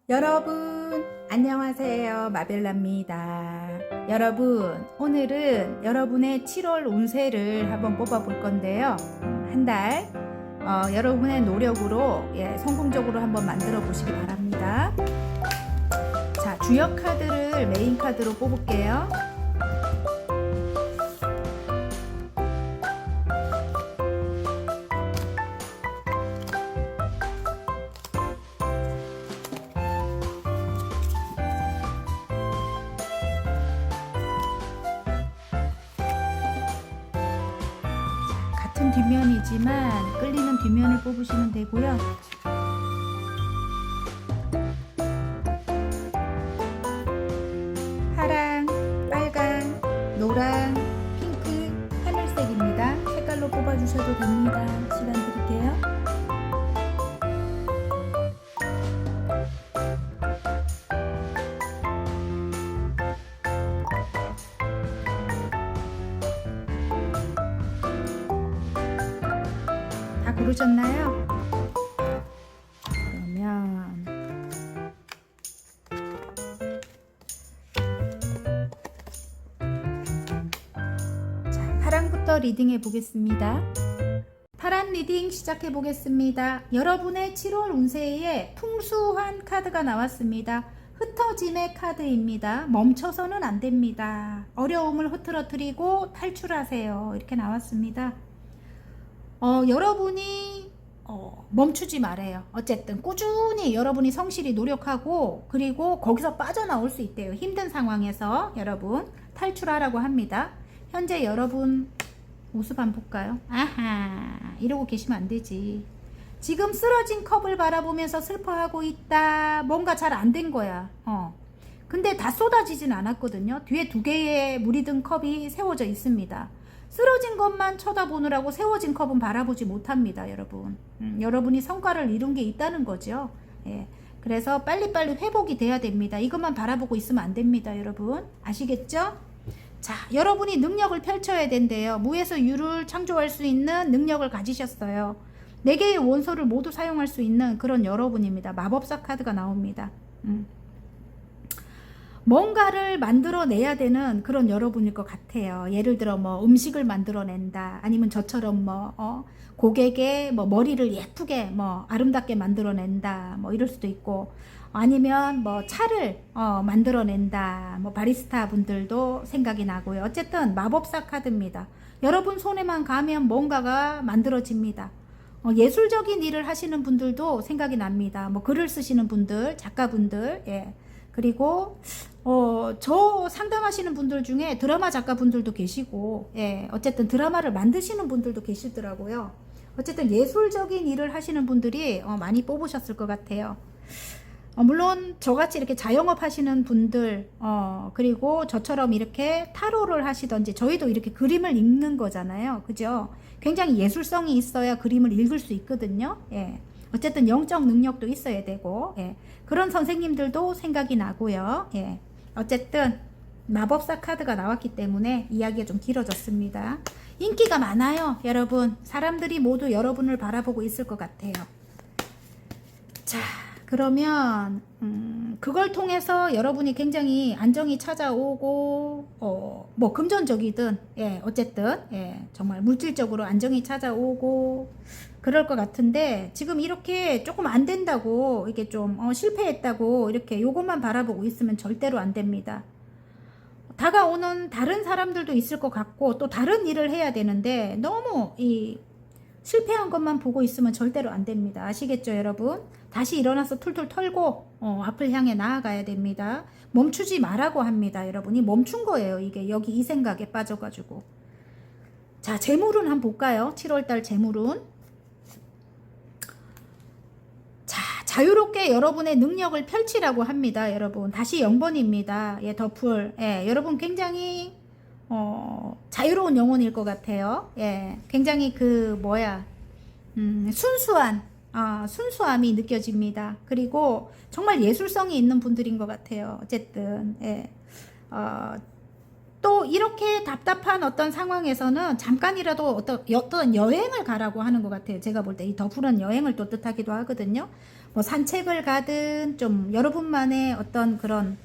여러분 안녕하세요, 마벨라입니다. 여러분, 오늘은 여러분의 7월 운세를 한번 뽑아 볼 건데요. 한 달 여러분의 노력으로 성공적으로 한번 만들어 보시기 바랍니다. 자, 주역 카드를 메인 카드로 뽑을게요. 같은 뒷면이지만 끌리는 뒷면을 뽑으시면 되고요. 파랑, 빨강, 노랑, 핑크, 하늘색입니다. 색깔로 뽑아주셔도 됩니다. 시간 드릴게요. 다 고르셨나요? 그러면 자, 파랑부터 리딩해 보겠습니다. 파란 리딩 시작해 보겠습니다. 여러분의 7월 운세에 풍수한 카드가 나왔습니다. 흩어짐의 카드입니다. 멈춰서는 안 됩니다. 어려움을 흐트러뜨리고 탈출하세요. 이렇게 나왔습니다. 여러분이 멈추지 말아요. 어쨌든 꾸준히 여러분이 성실히 노력하고 그리고 거기서 빠져나올 수 있대요. 힘든 상황에서 여러분 탈출하라고 합니다. 현재 여러분 모습 한번 볼까요? 아하, 이러고 계시면 안 되지. 지금 쓰러진 컵을 바라보면서 슬퍼하고 있다. 뭔가 잘 안 된 거야. 근데 다 쏟아지진 않았거든요. 뒤에 두 개의 물이 든 컵이 세워져 있습니다. 쓰러진 것만 쳐다보느라고 세워진 컵은 바라보지 못합니다, 여러분. 여러분이 성과를 이룬 게 있다는 거죠. 예. 그래서 빨리빨리 회복이 돼야 됩니다. 이것만 바라보고 있으면 안 됩니다, 여러분. 아시겠죠? 자, 여러분이 능력을 펼쳐야 된대요. 무에서 유를 창조할 수 있는 능력을 가지셨어요. 4개의 원소를 모두 사용할 수 있는 그런 여러분입니다. 마법사 카드가 나옵니다. 뭔가를 만들어내야 되는 그런 여러분일 것 같아요. 예를 들어 뭐 음식을 만들어낸다. 아니면 저처럼 고객의 머리를 예쁘게 아름답게 만들어낸다. 이럴 수도 있고, 아니면 차를 만들어낸다. 바리스타 분들도 생각이 나고요. 어쨌든 마법사 카드입니다. 여러분 손에만 가면 뭔가가 만들어집니다. 예술적인 일을 하시는 분들도 생각이 납니다. 글을 쓰시는 분들, 작가분들, 예. 그리고 저 상담하시는 분들 중에 드라마 작가분들도 계시고, 예, 어쨌든 드라마를 만드시는 분들도 계시더라고요. 어쨌든 예술적인 일을 하시는 분들이 많이 뽑으셨을 것 같아요. 물론 저같이 이렇게 자영업 하시는 분들, 그리고 저처럼 이렇게 타로를 하시던지, 저희도 이렇게 그림을 읽는 거잖아요. 그죠? 굉장히 예술성이 있어야 그림을 읽을 수 있거든요. 예. 어쨌든 영적 능력도 있어야 되고, 예. 그런 선생님들도 생각이 나고요. 예. 어쨌든 마법사 카드가 나왔기 때문에 이야기가 좀 길어졌습니다. 인기가 많아요, 여러분. 사람들이 모두 여러분을 바라보고 있을 것 같아요. 자, 그러면 그걸 통해서 여러분이 굉장히 안정이 찾아오고 금전적이든, 예, 어쨌든, 예, 정말 물질적으로 안정이 찾아오고 그럴 것 같은데, 지금 이렇게 조금 안 된다고, 이게 좀 실패했다고 이렇게 요것만 바라보고 있으면 절대로 안 됩니다. 다가오는 다른 사람들도 있을 것 같고 또 다른 일을 해야 되는데, 너무 이 실패한 것만 보고 있으면 절대로 안 됩니다. 아시겠죠, 여러분? 다시 일어나서 툴툴 털고 앞을 향해 나아가야 됩니다. 멈추지 말라고 합니다. 여러분이 멈춘 거예요. 이게 여기 이 생각에 빠져가지고. 자, 재물운 한번 볼까요? 7월달 재물운. 자, 자유롭게 여러분의 능력을 펼치라고 합니다. 여러분 다시 0번입니다. 예, 더풀. 예, 여러분 굉장히 자유로운 영혼일 것 같아요. 예, 굉장히 순수함이 느껴집니다. 그리고 정말 예술성이 있는 분들인 것 같아요. 어쨌든, 예. 또 이렇게 답답한 어떤 상황에서는 잠깐이라도 어떤 여행을 가라고 하는 것 같아요. 제가 볼 때 이 더풀은 여행을 또 뜻하기도 하거든요. 뭐 산책을 가든 좀 여러분만의 어떤 그런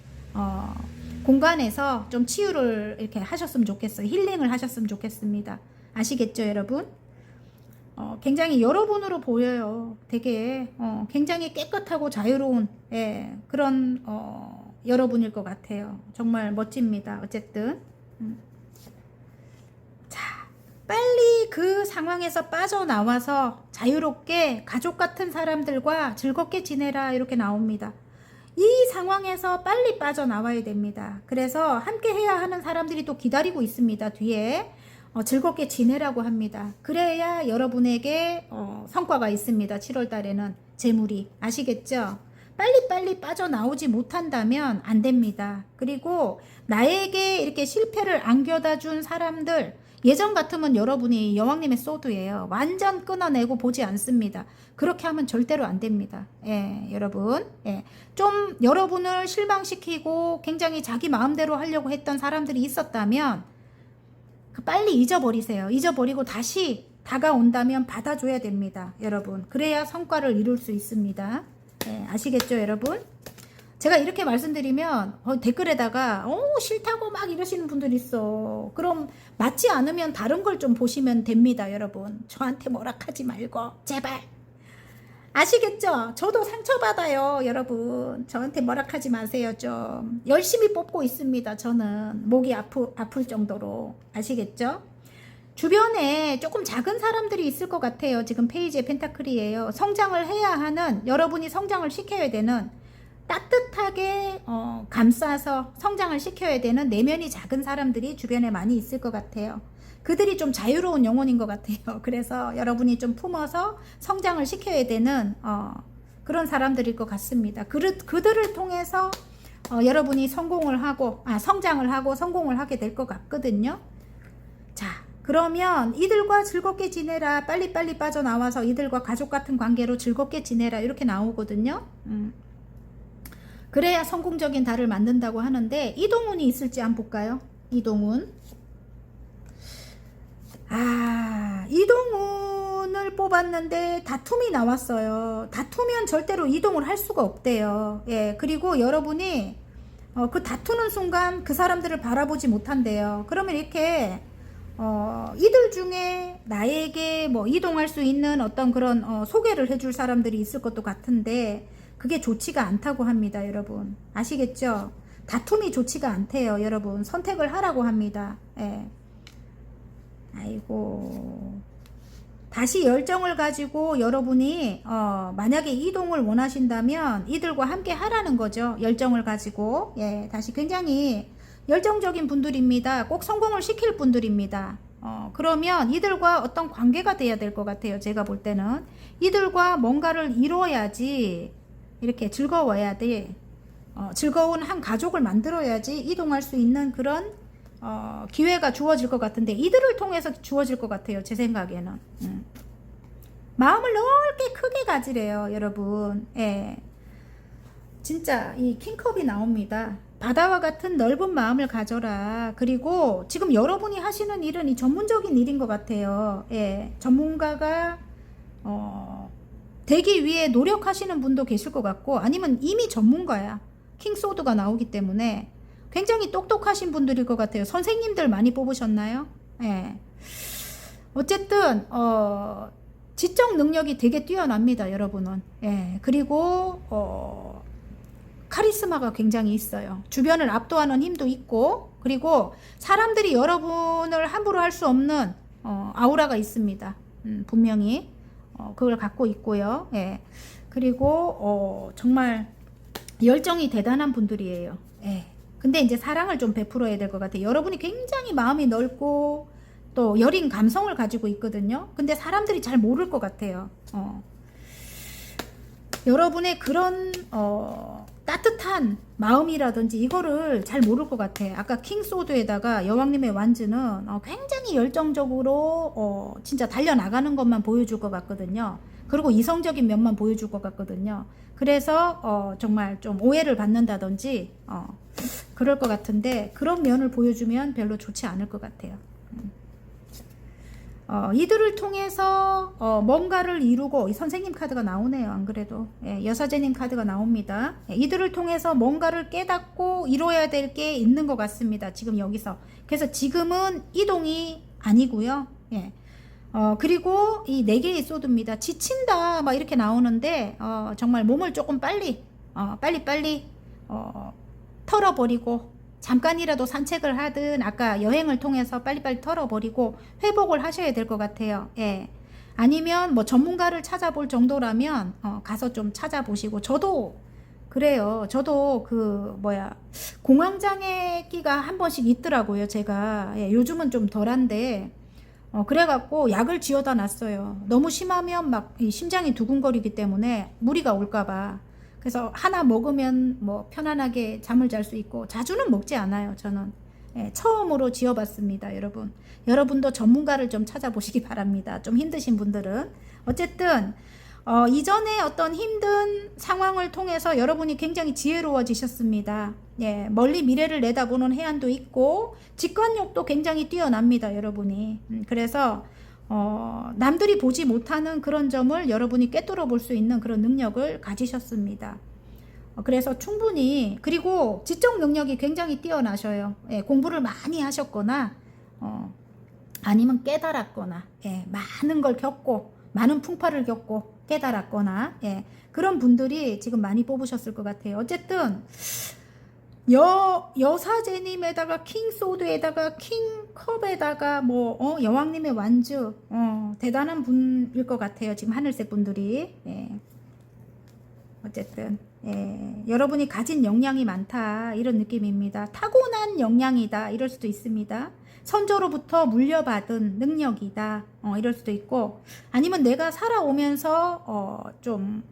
공간에서 좀 치유를 이렇게 하셨으면 좋겠어요. 힐링을 하셨으면 좋겠습니다. 아시겠죠, 여러분? 굉장히 여러분으로 보여요. 되게 굉장히 깨끗하고 자유로운 그런 여러분일 것 같아요. 정말 멋집니다. 어쨌든 자, 빨리 그 상황에서 빠져나와서 자유롭게 가족 같은 사람들과 즐겁게 지내라 이렇게 나옵니다. 이 상황에서 빨리 빠져나와야 됩니다. 그래서 함께 해야 하는 사람들이 또 기다리고 있습니다. 뒤에 즐겁게 지내라고 합니다. 그래야 여러분에게 성과가 있습니다. 7월 달에는 재물이. 아시겠죠? 빨리빨리 빠져나오지 못한다면 안 됩니다. 그리고 나에게 이렇게 실패를 안겨다 준 사람들, 예전 같으면 여러분이 여왕님의 소드예요. 완전 끊어내고 보지 않습니다. 그렇게 하면 절대로 안 됩니다. 예, 여러분. 예. 좀 여러분을 실망시키고 굉장히 자기 마음대로 하려고 했던 사람들이 있었다면 빨리 잊어버리세요. 잊어버리고 다시 다가온다면 받아줘야 됩니다. 여러분. 그래야 성과를 이룰 수 있습니다. 예, 아시겠죠, 여러분? 제가 이렇게 말씀드리면 댓글에다가 싫다고 막 이러시는 분들 있어. 그럼 맞지 않으면 다른 걸 좀 보시면 됩니다, 여러분. 저한테 뭐라 하지 말고 제발. 아시겠죠? 저도 상처받아요, 여러분. 저한테 뭐라 하지 마세요. 좀 열심히 뽑고 있습니다. 저는 목이 아플 정도로. 아시겠죠? 주변에 조금 작은 사람들이 있을 것 같아요. 지금 페이지의 펜타클이에요. 성장을 해야 하는, 여러분이 성장을 시켜야 되는, 따뜻하게 감싸서 성장을 시켜야 되는 내면이 작은 사람들이 주변에 많이 있을 것 같아요. 그들이 좀 자유로운 영혼인 것 같아요. 그래서 여러분이 좀 품어서 성장을 시켜야 되는 그런 사람들일 것 같습니다. 그들을 통해서 여러분이 성장을 하고 성공을 하게 될 것 같거든요. 자, 그러면 이들과 즐겁게 지내라. 빨리빨리 빠져나와서 이들과 가족 같은 관계로 즐겁게 지내라. 이렇게 나오거든요. 그래야 성공적인 달을 만든다고 하는데 이동운이 있을지 한번 볼까요? 이동운. 이동운을 뽑았는데 다툼이 나왔어요. 다투면 절대로 이동을 할 수가 없대요. 예, 그리고 여러분이 그 다투는 순간 그 사람들을 바라보지 못한대요. 그러면 이렇게 이들 중에 나에게 뭐 이동할 수 있는 어떤 그런 소개를 해줄 사람들이 있을 것도 같은데 그게 좋지가 않다고 합니다, 여러분. 아시겠죠? 다툼이 좋지가 않대요, 여러분. 선택을 하라고 합니다. 예. 아이고. 다시 열정을 가지고 여러분이 만약에 이동을 원하신다면 이들과 함께 하라는 거죠. 열정을 가지고. 예, 다시 굉장히 열정적인 분들입니다. 꼭 성공을 시킬 분들입니다. 그러면 이들과 어떤 관계가 돼야 될 것 같아요. 제가 볼 때는 이들과 뭔가를 이루어야지 이렇게 즐거워야 돼. 즐거운 한 가족을 만들어야지 이동할 수 있는 그런 기회가 주어질 것 같은데 이들을 통해서 주어질 것 같아요. 제 생각에는. 마음을 넓게 크게 가지래요, 여러분. 예. 진짜 이 킹컵이 나옵니다. 바다와 같은 넓은 마음을 가져라. 그리고 지금 여러분이 하시는 일은 이 전문적인 일인 것 같아요. 예. 전문가가 되기 위해 노력하시는 분도 계실 것 같고 아니면 이미 전문가야. 킹소드가 나오기 때문에 굉장히 똑똑하신 분들일 것 같아요. 선생님들 많이 뽑으셨나요? 예. 어쨌든 지적 능력이 되게 뛰어납니다, 여러분은. 예. 그리고 카리스마가 굉장히 있어요. 주변을 압도하는 힘도 있고 그리고 사람들이 여러분을 함부로 할 수 없는 아우라가 있습니다. 분명히 그걸 갖고 있고요. 예. 그리고 정말 열정이 대단한 분들이에요. 예. 근데 이제 사랑을 좀 베풀어야 될 것 같아요. 여러분이 굉장히 마음이 넓고 또 여린 감성을 가지고 있거든요. 근데 사람들이 잘 모를 것 같아요. 여러분의 그런 따뜻한 마음이라든지 이거를 잘 모를 것 같아요. 아까 킹소드에다가 여왕님의 완즈는 굉장히 열정적으로 진짜 달려나가는 것만 보여줄 것 같거든요. 그리고 이성적인 면만 보여줄 것 같거든요. 그래서 정말 좀 오해를 받는다든지 그럴 것 같은데 그런 면을 보여주면 별로 좋지 않을 것 같아요. 이들을 통해서 뭔가를 이루고, 이 선생님 카드가 나오네요. 안 그래도 여사제님 카드가 나옵니다. 이들을 통해서 뭔가를 깨닫고 이루어야 될 게 있는 것 같습니다. 지금 여기서. 그래서 지금은 이동이 아니고요. 그리고 이 4개의 소드입니다. 지친다 막 이렇게 나오는데 정말 몸을 조금 빨리 털어버리고, 잠깐이라도 산책을 하든 아까 여행을 통해서 빨리빨리 털어버리고 회복을 하셔야 될 것 같아요. 아니면 뭐 전문가를 찾아볼 정도라면 가서 좀 찾아보시고. 저도 그래요. 저도 공황장애 끼가 한 번씩 있더라고요. 제가 요즘은 좀 덜한데 그래갖고 약을 지어다 놨어요. 너무 심하면 막 심장이 두근거리기 때문에 무리가 올까봐. 그래서 하나 먹으면 뭐 편안하게 잠을 잘 수 있고, 자주는 먹지 않아요. 저는 처음으로 지어봤습니다. 여러분도 전문가를 좀 찾아보시기 바랍니다. 좀 힘드신 분들은. 어쨌든 이전에 어떤 힘든 상황을 통해서 여러분이 굉장히 지혜로워지셨습니다. 멀리 미래를 내다보는 해안도 있고 직관력도 굉장히 뛰어납니다. 여러분이. 그래서 남들이 보지 못하는 그런 점을 여러분이 꿰뚫어 볼 수 있는 그런 능력을 가지셨습니다. 그래서 충분히, 그리고 지적 능력이 굉장히 뛰어나셔요. 공부를 많이 하셨거나 아니면 깨달았거나 많은 걸 겪고, 많은 풍파를 겪고 깨달았거나 그런 분들이 지금 많이 뽑으셨을 것 같아요. 어쨌든 여사제님에다가 킹소드에다가 킹컵에다가 여왕님의 완주, 대단한 분일 것 같아요. 지금 하늘색 분들이. 어쨌든 여러분이 가진 역량이 많다, 이런 느낌입니다. 타고난 역량이다, 이럴 수도 있습니다. 선조로부터 물려받은 능력이다, 이럴 수도 있고, 아니면 내가 살아오면서 좀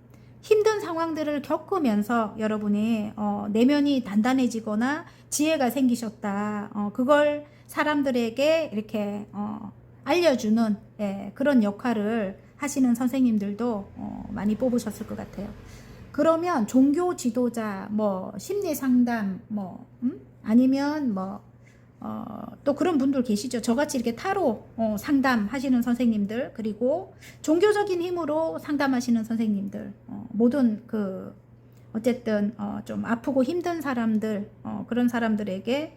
힘든 상황들을 겪으면서 여러분이 내면이 단단해지거나 지혜가 생기셨다, 그걸 사람들에게 이렇게 알려주는 그런 역할을 하시는 선생님들도 많이 뽑으셨을 것 같아요. 그러면 종교 지도자, 심리 상담, 아니면 또 그런 분들 계시죠. 저같이 이렇게 타로 상담하시는 선생님들, 그리고 종교적인 힘으로 상담하시는 선생님들, 모든 어쨌든 좀 아프고 힘든 사람들, 그런 사람들에게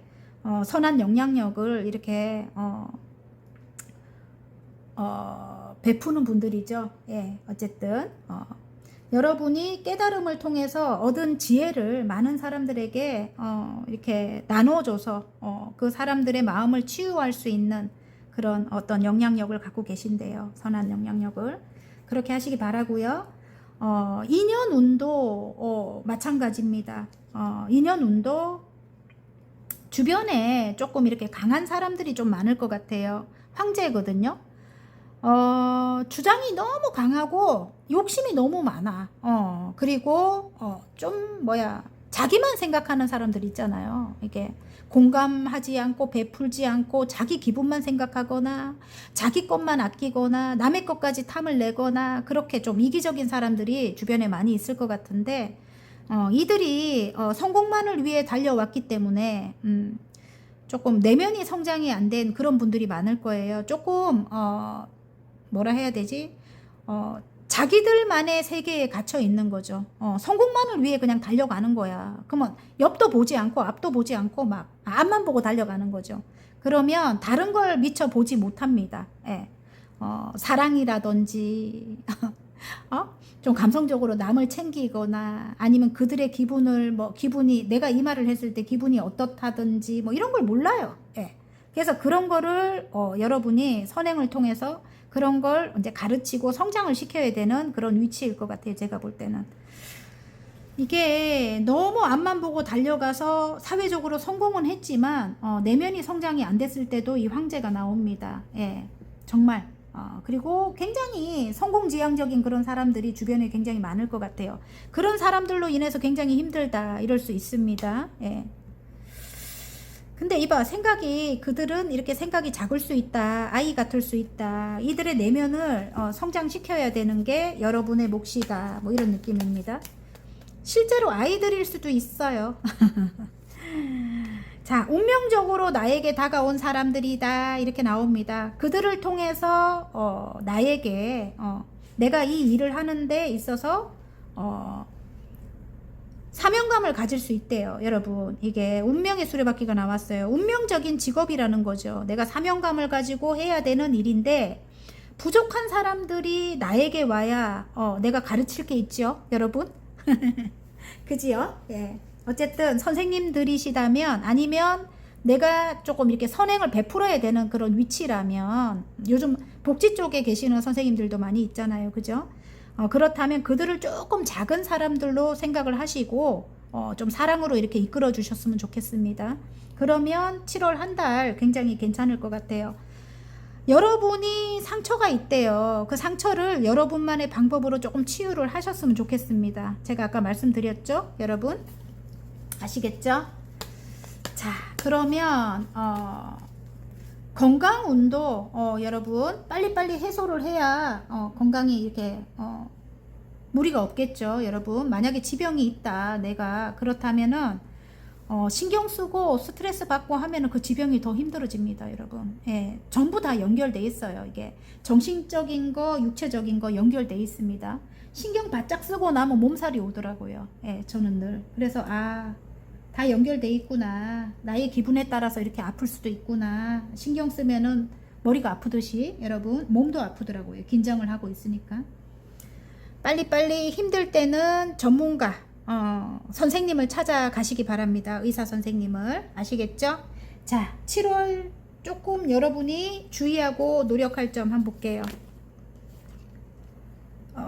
선한 영향력을 이렇게 베푸는 분들이죠. 어쨌든 여러분이 깨달음을 통해서 얻은 지혜를 많은 사람들에게 이렇게 나눠줘서 그 사람들의 마음을 치유할 수 있는 그런 어떤 영향력을 갖고 계신데요. 선한 영향력을. 그렇게 하시기 바라고요. 인연운도 마찬가지입니다. 인연운도 주변에 조금 이렇게 강한 사람들이 좀 많을 것 같아요. 황제거든요. 주장이 너무 강하고 욕심이 너무 많아. 그리고 자기만 생각하는 사람들 있잖아요. 이게 공감하지 않고 베풀지 않고 자기 기분만 생각하거나 자기 것만 아끼거나 남의 것까지 탐을 내거나, 그렇게 좀 이기적인 사람들이 주변에 많이 있을 것 같은데, 이들이 성공만을 위해 달려왔기 때문에 조금 내면이 성장이 안 된 그런 분들이 많을 거예요. 조금 뭐라 해야 되지? 자기들만의 세계에 갇혀 있는 거죠. 성공만을 위해 그냥 달려가는 거야. 그러면 옆도 보지 않고 앞도 보지 않고 막 앞만 보고 달려가는 거죠. 그러면 다른 걸 미처 보지 못합니다. 사랑이라든지 좀 감성적으로 남을 챙기거나, 아니면 그들의 기분이 내가 이 말을 했을 때 기분이 어떻다든지 이런 걸 몰라요. 그래서 그런 거를 여러분이 선행을 통해서 그런 걸 이제 가르치고 성장을 시켜야 되는 그런 위치일 것 같아요. 제가 볼 때는. 이게 너무 앞만 보고 달려가서 사회적으로 성공은 했지만 내면이 성장이 안 됐을 때도 이 황제가 나옵니다. 정말. 그리고 굉장히 성공지향적인 그런 사람들이 주변에 굉장히 많을 것 같아요. 그런 사람들로 인해서 굉장히 힘들다, 이럴 수 있습니다. 근데 이봐, 그들은 이렇게 생각이 작을 수 있다, 아이 같을 수 있다, 이들의 내면을 성장시켜야 되는 게 여러분의 몫이다, 이런 느낌입니다. 실제로 아이들일 수도 있어요. 자, 운명적으로 나에게 다가온 사람들이다 이렇게 나옵니다. 그들을 통해서 나에게 내가 이 일을 하는 데 있어서 사명감을 가질 수 있대요. 여러분, 이게 운명의 수레바퀴가 나왔어요. 운명적인 직업이라는 거죠. 내가 사명감을 가지고 해야 되는 일인데 부족한 사람들이 나에게 와야 내가 가르칠 게 있죠, 여러분. 그지요? 예. 어쨌든 선생님들이시다면, 아니면 내가 조금 이렇게 선행을 베풀어야 되는 그런 위치라면, 요즘 복지 쪽에 계시는 선생님들도 많이 있잖아요, 그죠? 그렇다면 그들을 조금 작은 사람들로 생각을 하시고 좀 사랑으로 이렇게 이끌어 주셨으면 좋겠습니다. 그러면 7월 한 달 굉장히 괜찮을 것 같아요. 여러분이 상처가 있대요. 그 상처를 여러분만의 방법으로 조금 치유를 하셨으면 좋겠습니다. 제가 아까 말씀드렸죠? 여러분 아시겠죠? 자, 그러면 건강운도 여러분 빨리빨리 해소를 해야 건강이 이렇게 무리가 없겠죠. 여러분 만약에 지병이 있다 내가 그렇다면은 신경 쓰고 스트레스 받고 하면은 그 지병이 더 힘들어집니다. 여러분 예, 전부 다 연결돼 있어요. 이게 정신적인 거 육체적인 거 연결돼 있습니다. 신경 바짝 쓰고 나면 몸살이 오더라고요. 예, 저는 늘 그래서 다 연결돼 있구나. 나의 기분에 따라서 이렇게 아플 수도 있구나. 신경 쓰면은 머리가 아프듯이 여러분 몸도 아프더라고요. 긴장을 하고 있으니까. 빨리빨리 힘들 때는 전문가 선생님을 찾아가시기 바랍니다. 의사 선생님을. 아시겠죠? 자, 7월 조금 여러분이 주의하고 노력할 점 한번 볼게요.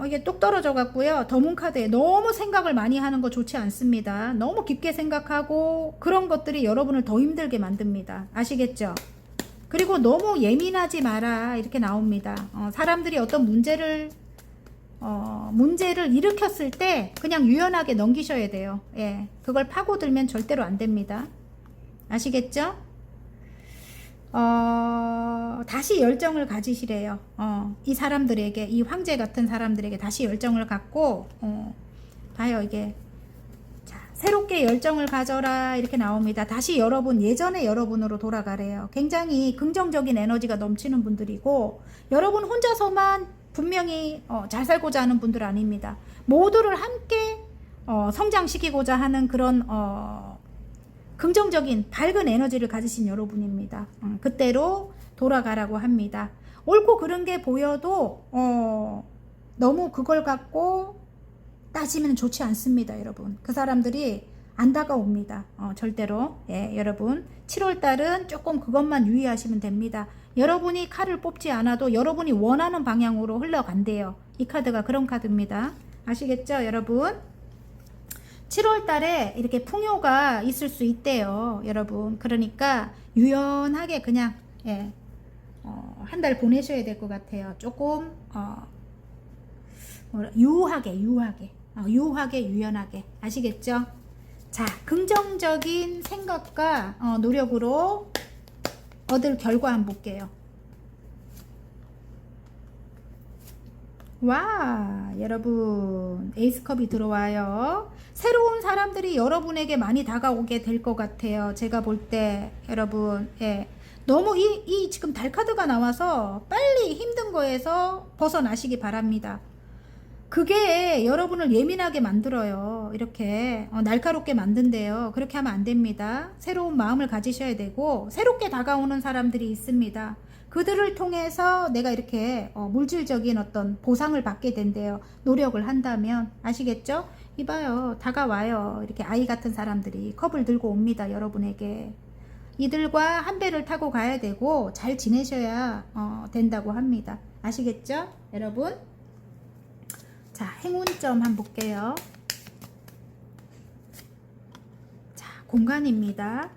이게 뚝 떨어져 갖고요. 더문 카드에 너무 생각을 많이 하는 거 좋지 않습니다. 너무 깊게 생각하고 그런 것들이 여러분을 더 힘들게 만듭니다. 아시겠죠? 그리고 너무 예민하지 마라 이렇게 나옵니다. 사람들이 어떤 문제를 일으켰을 때 그냥 유연하게 넘기셔야 돼요. 예, 그걸 파고들면 절대로 안 됩니다. 아시겠죠? 다시 열정을 가지시래요. 이 사람들에게, 이 황제 같은 사람들에게 다시 열정을 갖고, 봐요, 이게. 자, 새롭게 열정을 가져라, 이렇게 나옵니다. 다시 여러분, 예전의 여러분으로 돌아가래요. 굉장히 긍정적인 에너지가 넘치는 분들이고, 여러분 혼자서만 분명히 잘 살고자 하는 분들 아닙니다. 모두를 함께 성장시키고자 하는 그런 긍정적인 밝은 에너지를 가지신 여러분입니다. 그때로 돌아가라고 합니다. 옳고 그른 게 보여도 너무 그걸 갖고 따지면 좋지 않습니다. 여러분 그 사람들이 안 다가옵니다. 절대로. 예, 여러분 7월달은 조금 그것만 유의하시면 됩니다. 여러분이 칼을 뽑지 않아도 여러분이 원하는 방향으로 흘러간대요. 이 카드가 그런 카드입니다. 아시겠죠 여러분? 7월 달에 이렇게 풍요가 있을 수 있대요, 여러분. 그러니까 유연하게 그냥 예, 한 달 보내셔야 될 것 같아요. 조금 유하게 유연하게. 아시겠죠? 자, 긍정적인 생각과 노력으로 얻을 결과 한번 볼게요. 와, 여러분 에이스컵이 들어와요. 새로운 사람들이 여러분에게 많이 다가오게 될 것 같아요. 제가 볼 때 여러분 예, 너무 이 지금 달 카드가 나와서 빨리 힘든 거에서 벗어나시기 바랍니다. 그게 여러분을 예민하게 만들어요. 이렇게 날카롭게 만든대요. 그렇게 하면 안 됩니다. 새로운 마음을 가지셔야 되고 새롭게 다가오는 사람들이 있습니다. 그들을 통해서 내가 이렇게 물질적인 어떤 보상을 받게 된대요. 노력을 한다면. 아시겠죠? 이봐요. 다가와요. 이렇게 아이 같은 사람들이 컵을 들고 옵니다. 여러분에게. 이들과 한 배를 타고 가야 되고 잘 지내셔야 된다고 합니다. 아시겠죠? 여러분? 자, 행운점 한번 볼게요. 자, 공간입니다.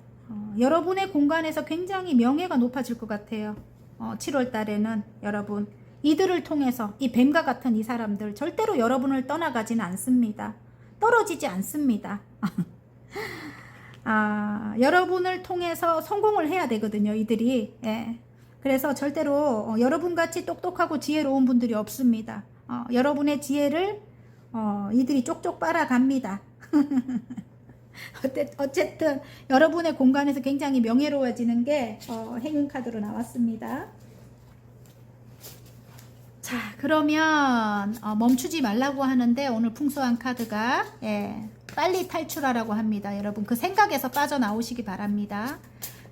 여러분의 공간에서 굉장히 명예가 높아질 것 같아요. 7월 달에는 여러분 이들을 통해서 이 뱀과 같은 이 사람들 절대로 여러분을 떠나가지는 않습니다. 떨어지지 않습니다. 여러분을 통해서 성공을 해야 되거든요. 이들이. 예. 그래서 절대로 여러분같이 똑똑하고 지혜로운 분들이 없습니다. 여러분의 지혜를 이들이 쪽쪽 빨아갑니다. 어쨌든 여러분의 공간에서 굉장히 명예로워지는 게 행운 카드로 나왔습니다. 자, 그러면 멈추지 말라고 하는데 오늘 풍성한 카드가 빨리 탈출하라고 합니다. 여러분 그 생각에서 빠져나오시기 바랍니다.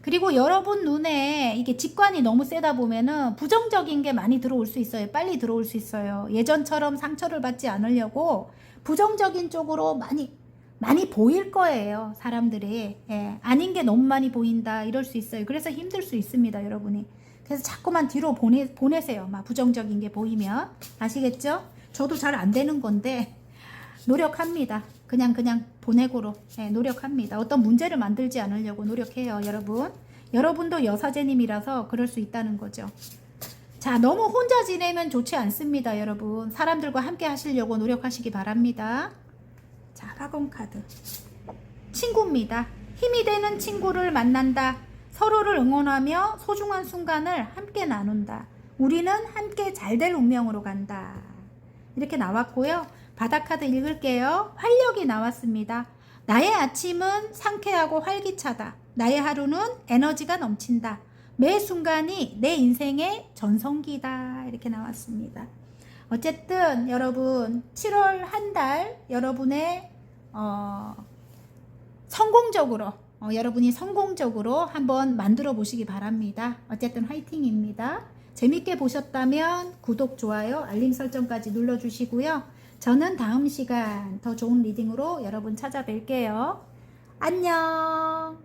그리고 여러분 눈에 이게 직관이 너무 세다 보면은 부정적인 게 많이 들어올 수 있어요. 빨리 들어올 수 있어요. 예전처럼 상처를 받지 않으려고 부정적인 쪽으로 많이 보일 거예요. 사람들이. 아닌 게 너무 많이 보인다 이럴 수 있어요. 그래서 힘들 수 있습니다. 여러분이. 그래서 자꾸만 뒤로 보내세요. 막 부정적인 게 보이면. 아시겠죠? 저도 잘 안 되는 건데 노력합니다. 그냥 보내고로 노력합니다. 어떤 문제를 만들지 않으려고 노력해요. 여러분도 여사제님이라서 그럴 수 있다는 거죠. 자, 너무 혼자 지내면 좋지 않습니다. 여러분 사람들과 함께 하시려고 노력하시기 바랍니다. 자, 화공 카드 친구입니다. 힘이 되는 친구를 만난다. 서로를 응원하며 소중한 순간을 함께 나눈다. 우리는 함께 잘될 운명으로 간다. 이렇게 나왔고요. 바닥 카드 읽을게요. 활력이 나왔습니다. 나의 아침은 상쾌하고 활기차다. 나의 하루는 에너지가 넘친다. 매 순간이 내 인생의 전성기다. 이렇게 나왔습니다. 어쨌든 여러분 7월 한 달 여러분의 여러분이 성공적으로 한번 만들어 보시기 바랍니다. 어쨌든 화이팅입니다. 재밌게 보셨다면 구독, 좋아요, 알림 설정까지 눌러주시고요. 저는 다음 시간 더 좋은 리딩으로 여러분 찾아뵐게요. 안녕.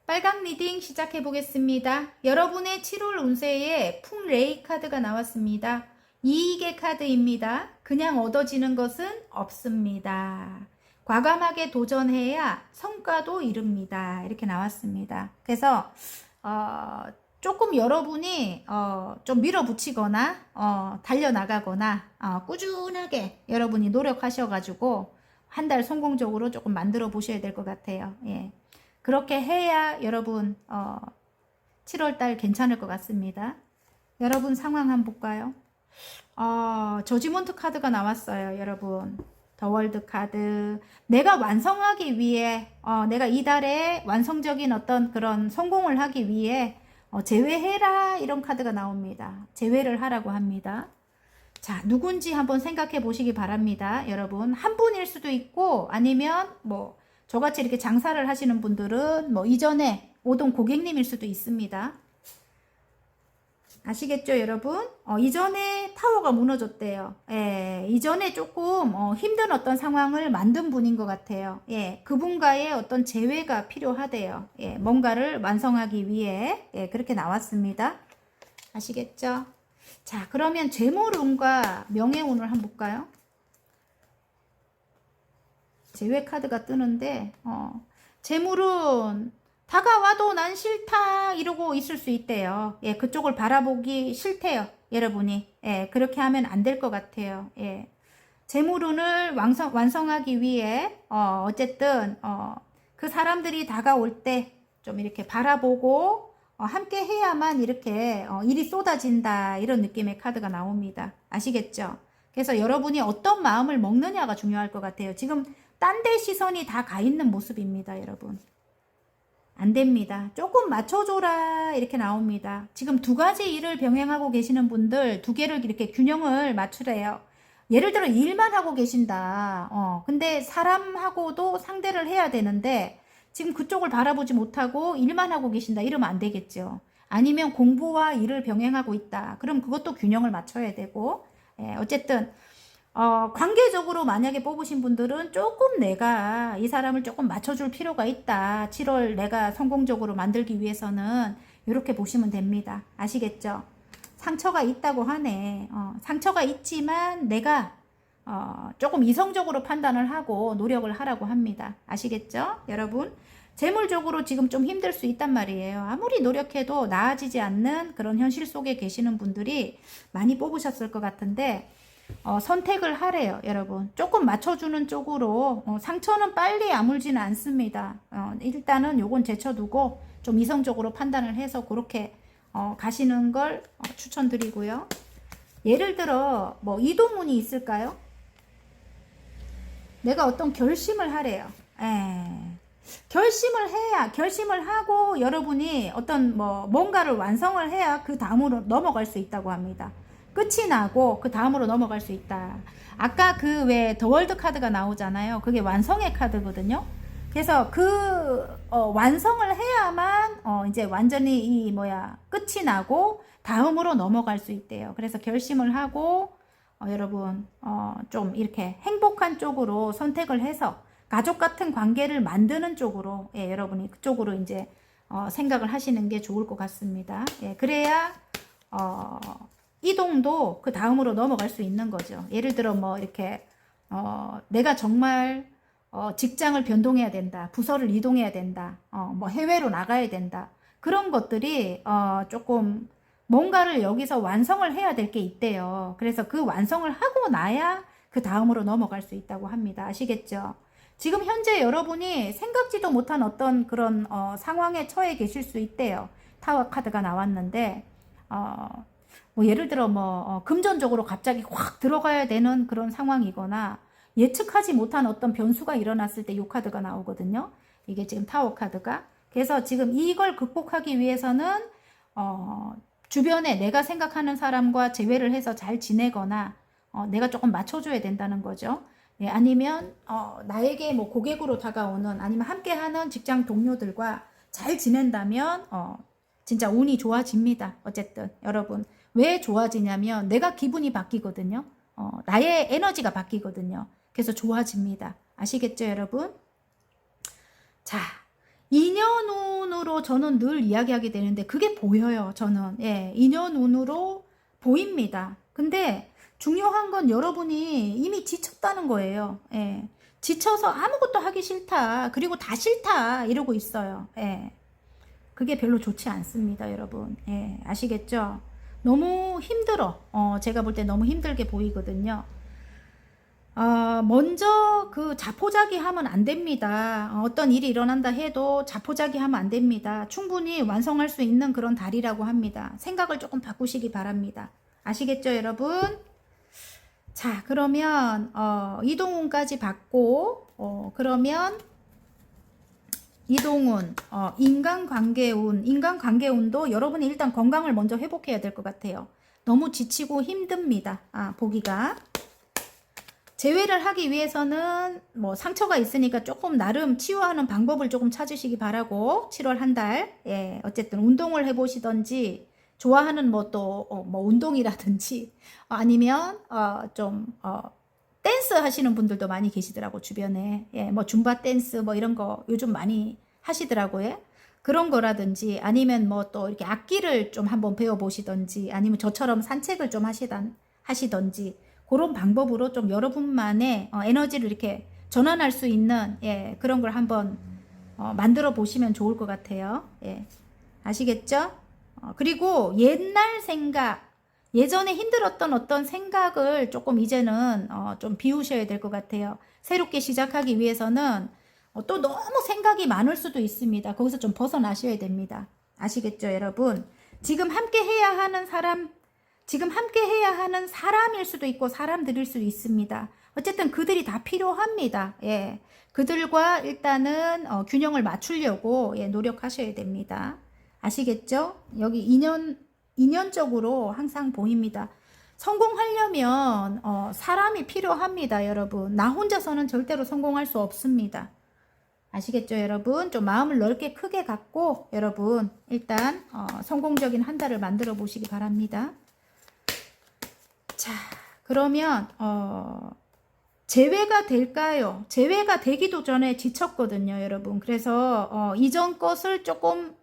빨강 리딩 시작해 보겠습니다. 여러분의 7월 운세에 풍레이 카드가 나왔습니다. 이익의 카드입니다. 그냥 얻어지는 것은 없습니다. 과감하게 도전해야 성과도 이룹니다. 이렇게 나왔습니다. 그래서 조금 여러분이 좀 밀어붙이거나 달려나가거나 꾸준하게 여러분이 노력하셔가지고 한 달 성공적으로 조금 만들어 보셔야 될 것 같아요. 예. 그렇게 해야 여러분 7월달 괜찮을 것 같습니다. 여러분 상황 한번 볼까요? 저지먼트 카드가 나왔어요. 여러분 더 월드 카드. 내가 완성하기 위해 내가 이달에 완성적인 어떤 그런 성공을 하기 위해 제외해라 이런 카드가 나옵니다. 제외를 하라고 합니다. 자, 누군지 한번 생각해 보시기 바랍니다. 여러분 한 분일 수도 있고 아니면 뭐 저같이 이렇게 장사를 하시는 분들은 뭐 이전에 오던 고객님일 수도 있습니다. 아시겠죠 여러분? 이전에 타워가 무너졌대요. 이전에 조금 힘든 어떤 상황을 만든 분인 것 같아요. 그분과의 어떤 재회가 필요하대요. 뭔가를 완성하기 위해 그렇게 나왔습니다. 아시겠죠? 자, 그러면 재물운과 명예운을 한번 볼까요? 재회 카드가 뜨는데 재물운 다가와도 난 싫다 이러고 있을 수 있대요. 그쪽을 바라보기 싫대요. 여러분이. 그렇게 하면 안 될 것 같아요. 재물운을 완성하기 위해 어쨌든 그 사람들이 다가올 때 좀 이렇게 바라보고 함께 해야만 이렇게 일이 쏟아진다 이런 느낌의 카드가 나옵니다. 아시겠죠? 그래서 여러분이 어떤 마음을 먹느냐가 중요할 것 같아요. 지금 딴 데 시선이 다 가 있는 모습입니다. 여러분. 안 됩니다. 조금 맞춰줘라 이렇게 나옵니다. 지금 두 가지 일을 병행하고 계시는 분들 두 개를 이렇게 균형을 맞추래요. 예를 들어 일만 하고 계신다. 근데 사람하고도 상대를 해야 되는데 지금 그쪽을 바라보지 못하고 일만 하고 계신다. 이러면 안 되겠죠. 아니면 공부와 일을 병행하고 있다. 그럼 그것도 균형을 맞춰야 되고 어쨌든 관계적으로 만약에 뽑으신 분들은 조금 내가 이 사람을 조금 맞춰줄 필요가 있다. 7월 내가 성공적으로 만들기 위해서는 이렇게 보시면 됩니다. 아시겠죠? 상처가 있다고 하네. 상처가 있지만 내가 조금 이성적으로 판단을 하고 노력을 하라고 합니다. 아시겠죠? 여러분 재물적으로 지금 좀 힘들 수 있단 말이에요. 아무리 노력해도 나아지지 않는 그런 현실 속에 계시는 분들이 많이 뽑으셨을 것 같은데 선택을 하래요. 여러분 조금 맞춰주는 쪽으로 상처는 빨리 아물지는 않습니다. 일단은 요건 제쳐두고 좀 이성적으로 판단을 해서 그렇게 가시는 걸 추천드리고요. 예를 들어 뭐 이동운이 있을까요? 내가 어떤 결심을 하래요. 결심을 하고 여러분이 어떤 뭔가를 완성을 해야 그 다음으로 넘어갈 수 있다고 합니다. 끝이 나고 그 다음으로 넘어갈 수 있다. 아까 그 왜 더 월드 카드가 나오잖아요. 그게 완성의 카드거든요. 그래서 완성을 해야만 이제 완전히 끝이 나고 다음으로 넘어갈 수 있대요. 그래서 결심을 하고 여러분 좀 이렇게 행복한 쪽으로 선택을 해서 가족 같은 관계를 만드는 쪽으로 여러분이 그쪽으로 이제 생각을 하시는 게 좋을 것 같습니다. 그래야 이동도 그 다음으로 넘어갈 수 있는 거죠. 예를 들어 이렇게 내가 정말 직장을 변동해야 된다, 부서를 이동해야 된다, 해외로 나가야 된다, 그런 것들이 조금 뭔가를 여기서 완성을 해야 될 게 있대요. 그래서 그 완성을 하고 나야 그 다음으로 넘어갈 수 있다고 합니다. 아시겠죠? 지금 현재 여러분이 생각지도 못한 어떤 그런 상황에 처해 계실 수 있대요. 타워 카드가 나왔는데 예를 들어 금전적으로 갑자기 확 들어가야 되는 그런 상황이거나 예측하지 못한 어떤 변수가 일어났을 때 이 카드가 나오거든요. 이게 지금 타워 카드가. 그래서 지금 이걸 극복하기 위해서는 주변에 내가 생각하는 사람과 재회를 해서 잘 지내거나 내가 조금 맞춰줘야 된다는 거죠. 아니면 나에게 고객으로 다가오는 아니면 함께하는 직장 동료들과 잘 지낸다면 진짜 운이 좋아집니다. 어쨌든 여러분 왜 좋아지냐면 내가 기분이 바뀌거든요. 나의 에너지가 바뀌거든요. 그래서 좋아집니다. 아시겠죠 여러분? 자, 인연운으로 저는 늘 이야기하게 되는데 그게 보여요. 저는 인연운으로 보입니다. 근데 중요한 건 여러분이 이미 지쳤다는 거예요. 지쳐서 아무것도 하기 싫다, 그리고 다 싫다 이러고 있어요. 그게 별로 좋지 않습니다 여러분. 아시겠죠? 너무 힘들어. 제가 볼 때 너무 힘들게 보이거든요. 먼저 그 자포자기 하면 안 됩니다. 어떤 일이 일어난다 해도 자포자기 하면 안 됩니다. 충분히 완성할 수 있는 그런 달이라고 합니다. 생각을 조금 바꾸시기 바랍니다. 아시겠죠 여러분? 자, 그러면 이동운까지 받고 그러면 이동운, 인간관계운도 여러분이 일단 건강을 먼저 회복해야 될 것 같아요. 너무 지치고 힘듭니다. 보기가. 재회를 하기 위해서는 상처가 있으니까 조금 나름 치유하는 방법을 조금 찾으시기 바라고 7월 한 달 어쨌든 운동을 해보시던지 좋아하는 운동이라든지 아니면 좀 댄스 하시는 분들도 많이 계시더라고 주변에. 줌바 댄스 이런 거 요즘 많이 하시더라고요. 그런 거라든지 아니면 또 이렇게 악기를 좀 한번 배워보시던지 아니면 저처럼 산책을 좀 하시던지 그런 방법으로 좀 여러분만의 에너지를 이렇게 전환할 수 있는 그런 걸 한번 만들어 보시면 좋을 것 같아요. 아시겠죠? 그리고 옛날 생각, 예전에 힘들었던 어떤 생각을 조금 이제는 좀 비우셔야 될 것 같아요. 새롭게 시작하기 위해서는 또 너무 생각이 많을 수도 있습니다. 거기서 좀 벗어나셔야 됩니다. 아시겠죠 여러분? 지금 함께 해야 하는 사람일 수도 있고 사람들일 수도 있습니다. 어쨌든 그들이 다 필요합니다. 그들과 일단은 균형을 맞추려고 노력하셔야 됩니다. 아시겠죠? 여기 인연적으로 항상 보입니다. 성공하려면 사람이 필요합니다 여러분. 나 혼자서는 절대로 성공할 수 없습니다. 아시겠죠 여러분? 좀 마음을 넓게 크게 갖고 여러분 일단 성공적인 한 달을 만들어 보시기 바랍니다. 자, 그러면 재회가 될까요? 재회가 되기도 전에 지쳤거든요 여러분. 그래서 이전 것을 조금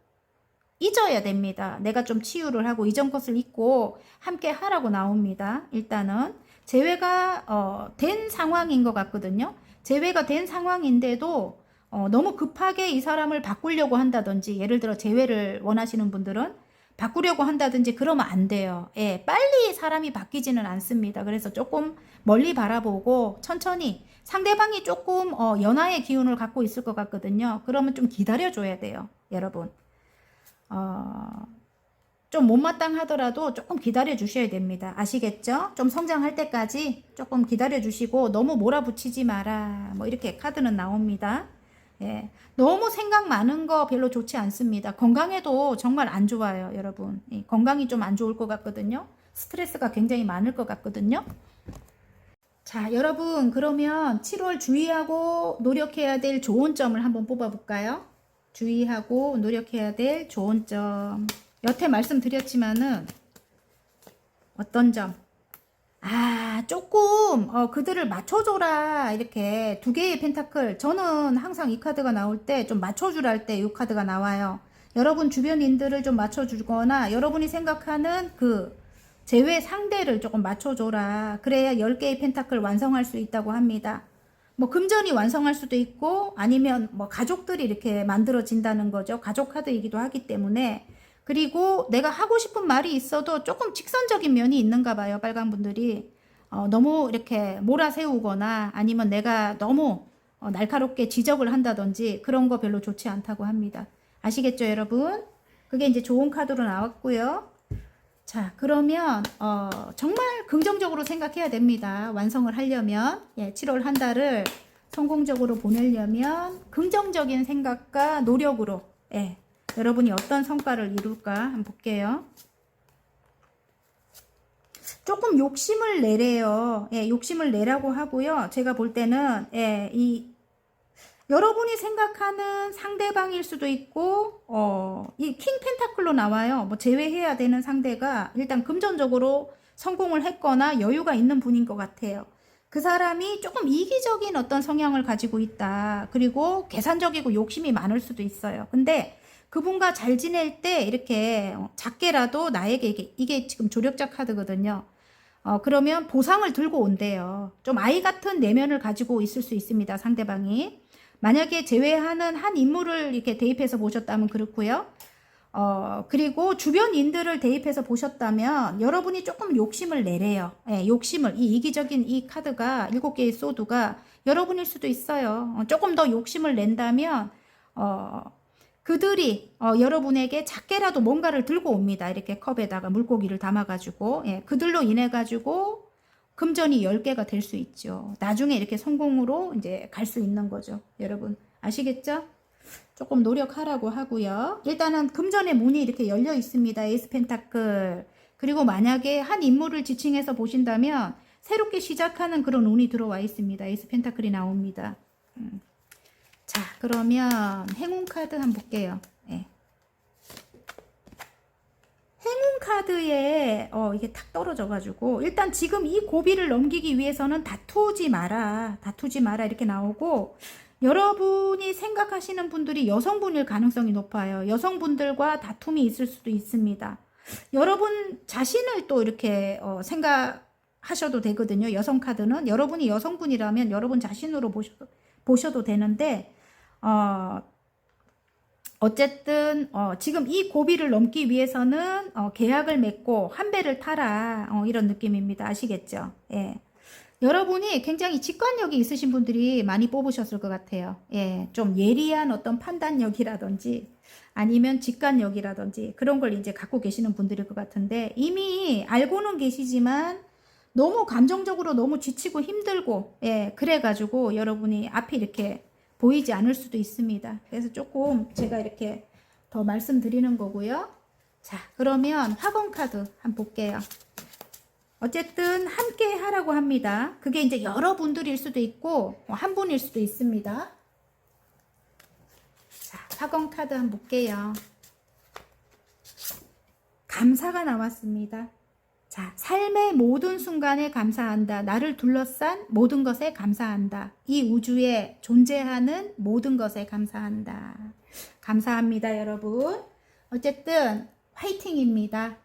잊어야 됩니다. 내가 좀 치유를 하고 이전 것을 잊고 함께 하라고 나옵니다. 일단은 재회가 된 상황인 것 같거든요. 재회가 된 상황인데도 너무 급하게 이 사람을 바꾸려고 한다든지 예를 들어 재회를 원하시는 분들은 바꾸려고 한다든지 그러면 안 돼요. 빨리 사람이 바뀌지는 않습니다. 그래서 조금 멀리 바라보고 천천히 상대방이 조금 연하의 기운을 갖고 있을 것 같거든요. 그러면 좀 기다려줘야 돼요. 여러분. 좀 못마땅하더라도 조금 기다려 주셔야 됩니다. 아시겠죠? 좀 성장할 때까지 조금 기다려 주시고 너무 몰아붙이지 마라. 이렇게 카드는 나옵니다. 예. 너무 생각 많은 거 별로 좋지 않습니다. 건강에도 정말 안 좋아요, 여러분. 건강이 좀 안 좋을 것 같거든요. 스트레스가 굉장히 많을 것 같거든요. 자, 여러분, 그러면 7월 주의하고 노력해야 될 좋은 점을 한번 뽑아볼까요? 주의하고 노력해야 될 좋은 점. 여태 말씀드렸지만은, 어떤 점? 조금, 그들을 맞춰줘라. 이렇게 두 개의 펜타클. 저는 항상 이 카드가 나올 때 좀 맞춰주라 할 때 이 카드가 나와요. 여러분 주변인들을 좀 맞춰주거나, 여러분이 생각하는 그, 제외 상대를 조금 맞춰줘라. 그래야 10개의 펜타클 완성할 수 있다고 합니다. 뭐 금전이 완성할 수도 있고 아니면 뭐 가족들이 이렇게 만들어진다는 거죠. 가족 카드이기도 하기 때문에. 그리고 내가 하고 싶은 말이 있어도 조금 직선적인 면이 있는가 봐요. 빨간 분들이. 너무 이렇게 몰아세우거나 아니면 내가 너무 날카롭게 지적을 한다든지 그런 거 별로 좋지 않다고 합니다. 아시겠죠, 여러분? 그게 이제 좋은 카드로 나왔고요. 자, 그러면 정말 긍정적으로 생각해야 됩니다. 완성을 하려면 7월 한 달을 성공적으로 보내려면 긍정적인 생각과 노력으로 여러분이 어떤 성과를 이룰까 한번 볼게요. 조금 욕심을 내래요. 욕심을 내라고 하고요. 제가 볼 때는 여러분이 생각하는 상대방일 수도 있고, 이 킹 펜타클로 나와요. 뭐 제외해야 되는 상대가 일단 금전적으로 성공을 했거나 여유가 있는 분인 것 같아요. 그 사람이 조금 이기적인 어떤 성향을 가지고 있다. 그리고 계산적이고 욕심이 많을 수도 있어요. 근데 그분과 잘 지낼 때 이렇게 작게라도 나에게 이게 지금 조력자 카드거든요. 그러면 보상을 들고 온대요. 좀 아이 같은 내면을 가지고 있을 수 있습니다. 상대방이. 만약에 제외하는 한 인물을 이렇게 대입해서 보셨다면 그렇고요. 그리고 주변인들을 대입해서 보셨다면 여러분이 조금 욕심을 내래요. 욕심을, 이 이기적인 이 카드가 7개의 소드가 여러분일 수도 있어요. 조금 더 욕심을 낸다면, 그들이 여러분에게 작게라도 뭔가를 들고 옵니다. 이렇게 컵에다가 물고기를 담아가지고, 그들로 인해가지고 금전이 10개가 될 수 있죠. 나중에 이렇게 성공으로 이제 갈 수 있는 거죠. 여러분 아시겠죠? 조금 노력하라고 하고요. 일단은 금전의 문이 이렇게 열려 있습니다. 에이스 펜타클. 그리고 만약에 한 인물을 지칭해서 보신다면 새롭게 시작하는 그런 운이 들어와 있습니다. 에이스 펜타클이 나옵니다. 자, 그러면 행운 카드 한번 볼게요. 행운 카드에 이게 탁 떨어져가지고 일단 지금 이 고비를 넘기기 위해서는 다투지 마라 이렇게 나오고, 여러분이 생각하시는 분들이 여성분일 가능성이 높아요. 여성분들과 다툼이 있을 수도 있습니다. 여러분 자신을 또 이렇게 생각하셔도 되거든요. 여성 카드는 여러분이 여성분이라면 여러분 자신으로 보셔도 되는데, 어쨌든 지금 이 고비를 넘기 위해서는 계약을 맺고 한 배를 타라, 이런 느낌입니다. 아시겠죠? 여러분이 굉장히 직관력이 있으신 분들이 많이 뽑으셨을 것 같아요. 좀 예리한 어떤 판단력이라든지 아니면 직관력이라든지 그런 걸 이제 갖고 계시는 분들일 것 같은데, 이미 알고는 계시지만 너무 감정적으로 너무 지치고 힘들고 그래가지고 여러분이 앞이 이렇게 보이지 않을 수도 있습니다. 그래서 조금 제가 이렇게 더 말씀드리는 거고요. 자, 그러면 화건 카드 한번 볼게요. 어쨌든 함께 하라고 합니다. 그게 이제 여러분들일 수도 있고 한 분일 수도 있습니다. 자, 화건 카드 한번 볼게요. 감사가 나왔습니다. 자, 삶의 모든 순간에 감사한다. 나를 둘러싼 모든 것에 감사한다. 이 우주에 존재하는 모든 것에 감사한다. 감사합니다, 여러분. 어쨌든 화이팅입니다.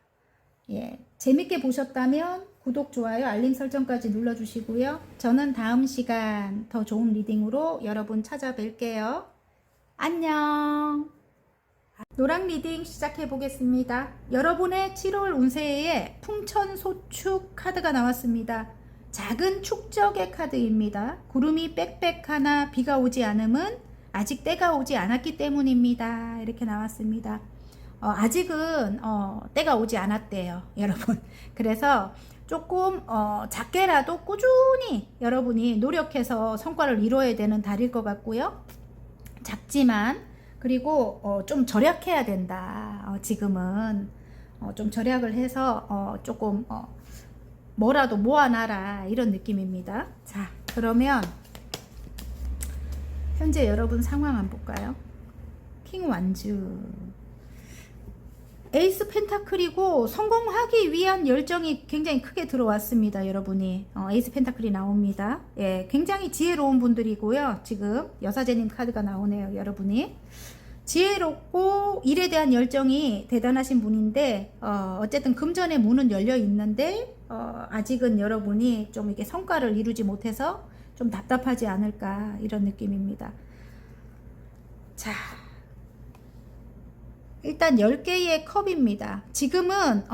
재밌게 보셨다면 구독, 좋아요, 알림 설정까지 눌러주시고요. 저는 다음 시간 더 좋은 리딩으로 여러분 찾아뵐게요. 안녕. 노랑 리딩 시작해 보겠습니다. 여러분의 7월 운세에 풍천소축 카드가 나왔습니다. 작은 축적의 카드입니다. 구름이 빽빽하나 비가 오지 않음은 아직 때가 오지 않았기 때문입니다. 이렇게 나왔습니다. 아직은 때가 오지 않았대요, 여러분. 그래서 조금 작게라도 꾸준히 여러분이 노력해서 성과를 이뤄야 되는 달일 것 같고요. 작지만 그리고 좀 절약해야 된다. 지금은 좀 절약을 해서 조금 뭐라도 모아놔라 이런 느낌입니다. 자, 그러면 현재 여러분 상황 한번 볼까요? 킹 완주, 에이스 펜타클이고 성공하기 위한 열정이 굉장히 크게 들어왔습니다. 여러분이 에이스 펜타클이 나옵니다. 예, 굉장히 지혜로운 분들이고요. 지금 여사제님 카드가 나오네요. 여러분이 지혜롭고 일에 대한 열정이 대단하신 분인데 어쨌든 금전의 문은 열려 있는데 아직은 여러분이 좀 이렇게 성과를 이루지 못해서 좀 답답하지 않을까 이런 느낌입니다. 자, 일단 10개의 컵입니다. 지금은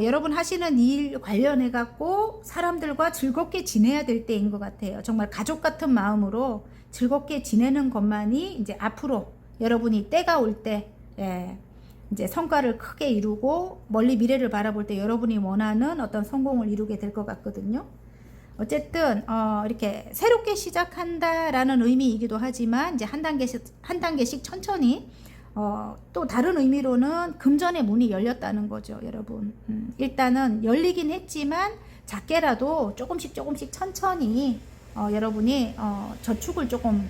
여러분 하시는 일 관련해 갖고 사람들과 즐겁게 지내야 될 때인 것 같아요. 정말 가족 같은 마음으로 즐겁게 지내는 것만이 이제 앞으로 여러분이 때가 올 때 이제 성과를 크게 이루고 멀리 미래를 바라볼 때 여러분이 원하는 어떤 성공을 이루게 될 것 같거든요. 어쨌든 이렇게 새롭게 시작한다라는 의미이기도 하지만 이제 한 단계씩 천천히 또 다른 의미로는 금전의 문이 열렸다는 거죠, 여러분. 일단은 열리긴 했지만 작게라도 조금씩 천천히 여러분이 저축을 조금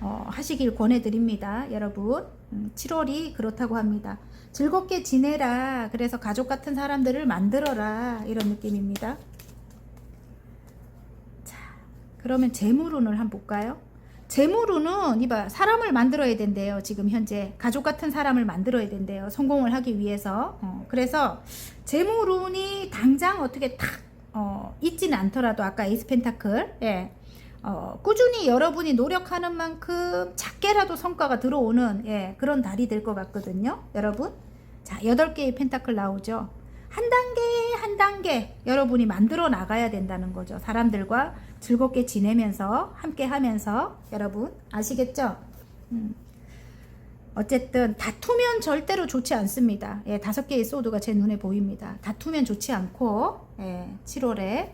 하시길 권해드립니다, 여러분. 7월이 그렇다고 합니다. 즐겁게 지내라. 그래서 가족 같은 사람들을 만들어라. 이런 느낌입니다. 자, 그러면 재물운을 한번 볼까요? 재물운은 이봐, 사람을 만들어야 된대요. 지금 현재 가족 같은 사람을 만들어야 된대요. 성공을 하기 위해서. 그래서 재물운이 당장 어떻게 탁 있지는 않더라도 아까 에이스 펜타클, 예, 꾸준히 여러분이 노력하는 만큼 작게라도 성과가 들어오는 그런 달이 될 것 같거든요, 여러분. 자, 8개의 펜타클 나오죠. 한 단계 한 단계 여러분이 만들어 나가야 된다는 거죠. 사람들과 즐겁게 지내면서 함께 하면서. 여러분 아시겠죠? 어쨌든 다투면 절대로 좋지 않습니다. 5개의 소드가 제 눈에 보입니다. 다투면 좋지 않고 7월에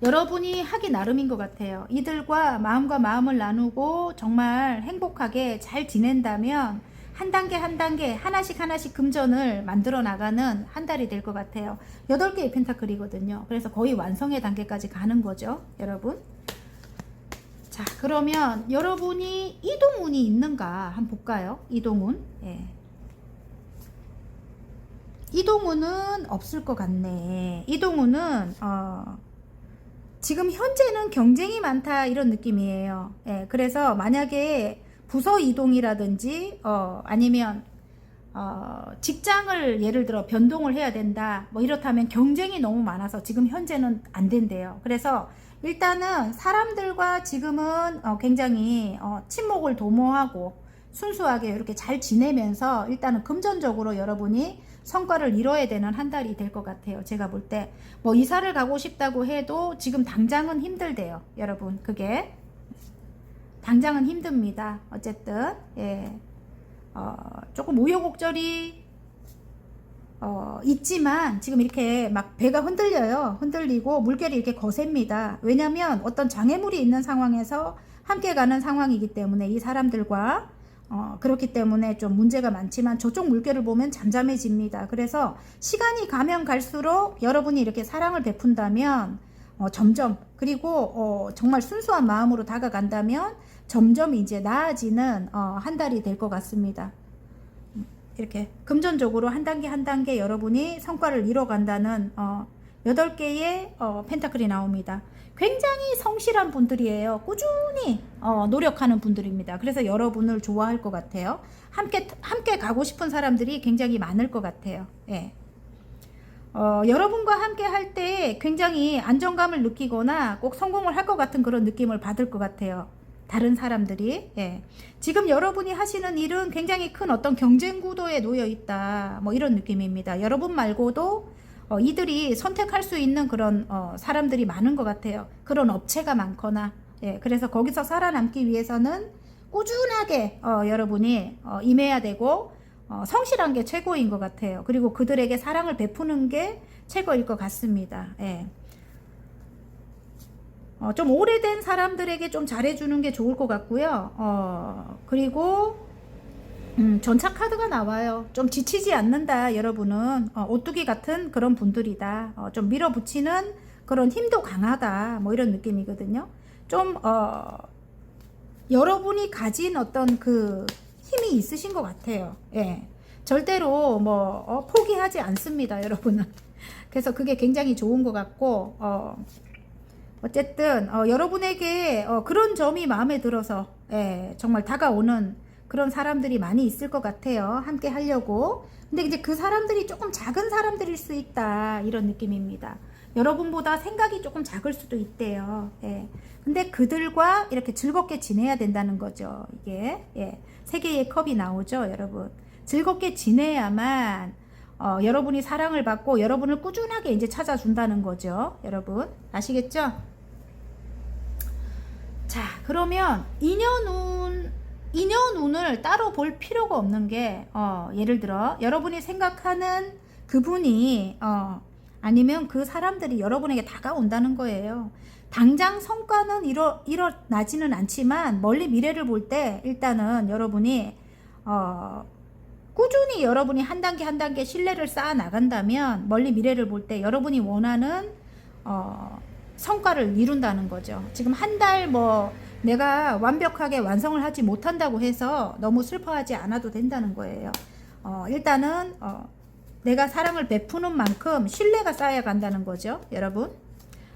여러분이 하기 나름인 것 같아요. 이들과 마음과 마음을 나누고 정말 행복하게 잘 지낸다면 한 단계 한 단계 하나씩 금전을 만들어 나가는 한 달이 될 것 같아요. 8개의 펜타클이거든요. 그래서 거의 완성의 단계까지 가는 거죠, 여러분. 자, 그러면 여러분이 이동운이 있는가 한번 볼까요? 이동운. 이동운은 없을 것 같네. 이동운은 지금 현재는 경쟁이 많다 이런 느낌이에요. 그래서 만약에 부서 이동이라든지 아니면 직장을 예를 들어 변동을 해야 된다 뭐 이렇다면 경쟁이 너무 많아서 지금 현재는 안 된대요. 그래서 일단은 사람들과 지금은 굉장히 친목을 도모하고 순수하게 이렇게 잘 지내면서 일단은 금전적으로 여러분이 성과를 이뤄야 되는 한 달이 될 것 같아요. 제가 볼 때 뭐 이사를 가고 싶다고 해도 지금 당장은 힘들대요, 여러분. 그게 당장은 힘듭니다. 어쨌든 조금 우여곡절이 있지만 지금 이렇게 막 배가 흔들리고 물결이 이렇게 거셉니다. 왜냐하면 어떤 장애물이 있는 상황에서 함께 가는 상황이기 때문에 이 사람들과 그렇기 때문에 좀 문제가 많지만 저쪽 물결을 보면 잠잠해집니다. 그래서 시간이 가면 갈수록 여러분이 이렇게 사랑을 베푼다면 점점, 그리고 정말 순수한 마음으로 다가간다면 점점 이제 나아지는 한 달이 될 것 같습니다. 이렇게 금전적으로 한 단계 한 단계 여러분이 성과를 이뤄간다는 8개의 펜타클이 나옵니다. 굉장히 성실한 분들이에요. 꾸준히 노력하는 분들입니다. 그래서 여러분을 좋아할 것 같아요. 함께 가고 싶은 사람들이 굉장히 많을 것 같아요. 여러분과 함께 할 때 굉장히 안정감을 느끼거나 꼭 성공을 할 것 같은 그런 느낌을 받을 것 같아요. 다른 사람들이. 지금 여러분이 하시는 일은 굉장히 큰 어떤 경쟁 구도에 놓여 있다 뭐 이런 느낌입니다. 여러분 말고도 이들이 선택할 수 있는 그런 사람들이 많은 것 같아요. 그런 업체가 많거나. 그래서 거기서 살아남기 위해서는 꾸준하게 여러분이 임해야 되고 성실한 게 최고인 것 같아요. 그리고 그들에게 사랑을 베푸는 게 최고일 것 같습니다. 좀 오래된 사람들에게 좀 잘해주는 게 좋을 것 같고요. 그리고 전차 카드가 나와요. 좀 지치지 않는다. 여러분은 오뚜기 같은 그런 분들이다. 좀 밀어붙이는 그런 힘도 강하다. 뭐 이런 느낌이거든요. 좀 여러분이 가진 어떤 그 힘이 있으신 것 같아요. 예. 절대로 뭐 포기하지 않습니다. 여러분은. 그래서 그게 굉장히 좋은 것 같고 어쨌든 여러분에게 그런 점이 마음에 들어서 예, 정말 다가오는 그런 사람들이 많이 있을 것 같아요. 함께 하려고. 근데 이제 그 사람들이 조금 작은 사람들일 수 있다. 이런 느낌입니다. 여러분보다 생각이 조금 작을 수도 있대요. 예. 근데 그들과 이렇게 즐겁게 지내야 된다는 거죠. 이게 예. 세 개의 컵이 나오죠, 여러분. 즐겁게 지내야만 여러분이 사랑을 받고 여러분을 꾸준하게 이제 찾아준다는 거죠. 여러분 아시겠죠? 자, 그러면 인연운을 따로 볼 필요가 없는 게 예를 들어 여러분이 생각하는 그분이 아니면 그 사람들이 여러분에게 다가온다는 거예요. 당장 성과는 일어나지는 않지만 멀리 미래를 볼 때 일단은 여러분이 꾸준히 여러분이 한 단계 한 단계 신뢰를 쌓아 나간다면 멀리 미래를 볼 때 여러분이 원하는 성과를 이룬다는 거죠. 지금 한 달 뭐 내가 완벽하게 완성을 하지 못한다고 해서 너무 슬퍼하지 않아도 된다는 거예요. 일단은 내가 사랑을 베푸는 만큼 신뢰가 쌓여 간다는 거죠. 여러분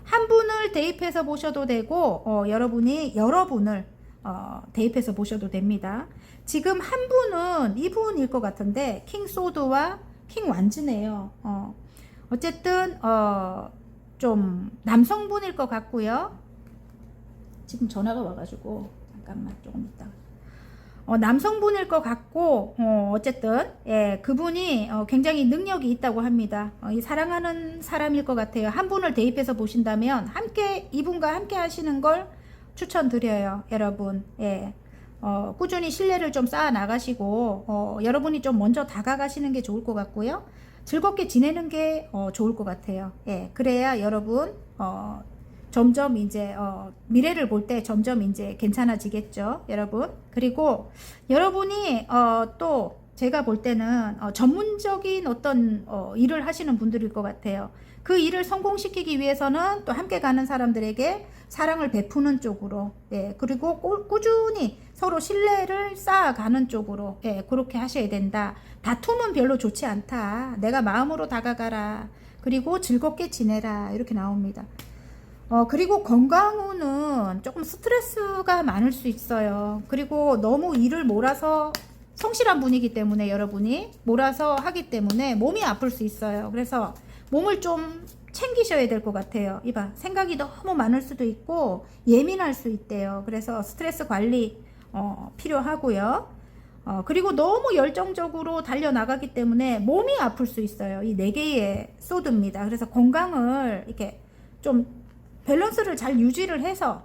한 분을 대입해서 보셔도 되고 여러분이 여러분을 대입해서 보셔도 됩니다. 지금 한 분은 이분일 것 같은데 킹 소드와 킹 완즈네요. 어쨌든 좀 남성분일 것 같고요. 지금 전화가 와가지고 잠깐만 조금 있다가 남성분일 것 같고 어쨌든 예, 그분이 굉장히 능력이 있다고 합니다. 이 사랑하는 사람일 것 같아요. 한 분을 대입해서 보신다면 함께 이분과 함께 하시는 걸 추천드려요. 여러분 예. 꾸준히 신뢰를 좀 쌓아 나가시고 여러분이 좀 먼저 다가가시는 게 좋을 것 같고요. 즐겁게 지내는 게 좋을 것 같아요. 예, 그래야 여러분 점점 이제 미래를 볼 때 점점 이제 괜찮아지겠죠, 여러분. 그리고 여러분이 또 제가 볼 때는 전문적인 어떤 일을 하시는 분들일 것 같아요. 그 일을 성공시키기 위해서는 또 함께 가는 사람들에게 사랑을 베푸는 쪽으로, 예, 그리고 꾸준히 서로 신뢰를 쌓아가는 쪽으로, 예, 그렇게 하셔야 된다. 다툼은 별로 좋지 않다. 내가 마음으로 다가가라. 그리고 즐겁게 지내라. 이렇게 나옵니다. 그리고 건강운은 조금 스트레스가 많을 수 있어요. 그리고 너무 일을 몰아서 성실한 분이기 때문에 여러분이 몰아서 하기 때문에 몸이 아플 수 있어요. 그래서 몸을 좀 챙기셔야 될 것 같아요. 이봐, 생각이 너무 많을 수도 있고 예민할 수 있대요. 그래서 스트레스 관리 필요하고요. 그리고 너무 열정적으로 달려나가기 때문에 몸이 아플 수 있어요. 이 네 개의 소드입니다. 그래서 건강을 이렇게 좀 밸런스를 잘 유지를 해서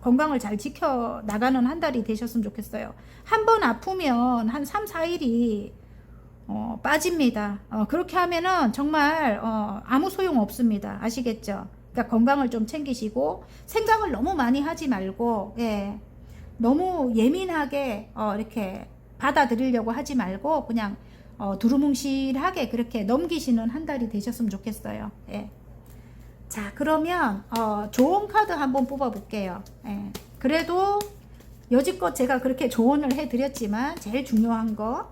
건강을 잘 지켜 나가는 한 달이 되셨으면 좋겠어요. 한 번 아프면 한 3, 4일이 빠집니다. 그렇게 하면은 정말 아무 소용 없습니다. 아시겠죠? 그러니까 건강을 좀 챙기시고 생각을 너무 많이 하지 말고 예, 너무 예민하게 이렇게 받아들이려고 하지 말고 그냥 두루뭉실하게 그렇게 넘기시는 한 달이 되셨으면 좋겠어요. 예. 자, 그러면 조언 카드 한번 뽑아 볼게요. 예. 그래도 여지껏 제가 그렇게 조언을 해드렸지만 제일 중요한 거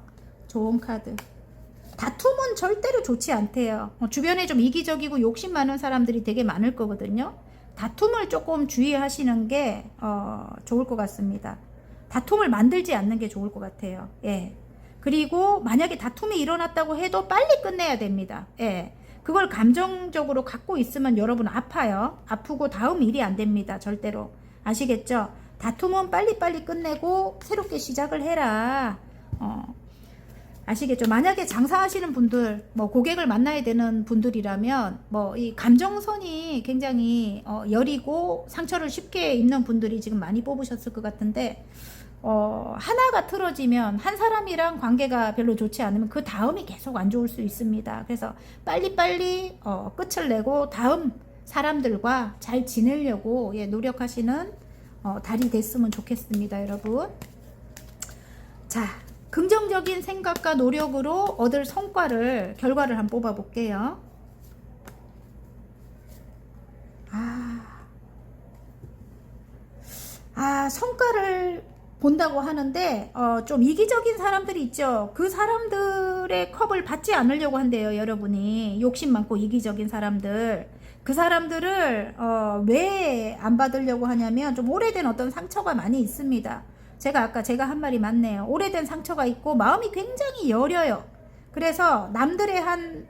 조언 카드. 다툼은 절대로 좋지 않대요. 주변에 좀 이기적이고 욕심 많은 사람들이 되게 많을 거거든요. 다툼을 조금 주의하시는 게 좋을 것 같습니다. 다툼을 만들지 않는 게 좋을 것 같아요. 예. 그리고 만약에 다툼이 일어났다고 해도 빨리 끝내야 됩니다. 예. 그걸 감정적으로 갖고 있으면 여러분 아파요. 아프고 다음 일이 안 됩니다. 절대로. 아시겠죠? 다툼은 빨리빨리 끝내고 새롭게 시작을 해라. 아시겠죠? 만약에 장사하시는 분들, 뭐 고객을 만나야 되는 분들이라면 뭐 이 감정선이 굉장히 여리고 상처를 쉽게 입는 분들이 지금 많이 뽑으셨을 것 같은데 하나가 틀어지면 한 사람이랑 관계가 별로 좋지 않으면 그 다음이 계속 안 좋을 수 있습니다. 그래서 빨리빨리 끝을 내고 다음 사람들과 잘 지내려고 예, 노력하시는 달이 됐으면 좋겠습니다, 여러분. 자, 긍정적인 생각과 노력으로 얻을 결과를 한번 뽑아 볼게요. 성과를 본다고 하는데 좀 이기적인 사람들이 있죠. 그 사람들의 컵을 받지 않으려고 한대요, 여러분이. 욕심 많고 이기적인 사람들. 그 사람들을 왜 안 받으려고 하냐면 좀 오래된 어떤 상처가 많이 있습니다. 제가 한 말이 맞네요. 오래된 상처가 있고 마음이 굉장히 여려요. 그래서 남들의 한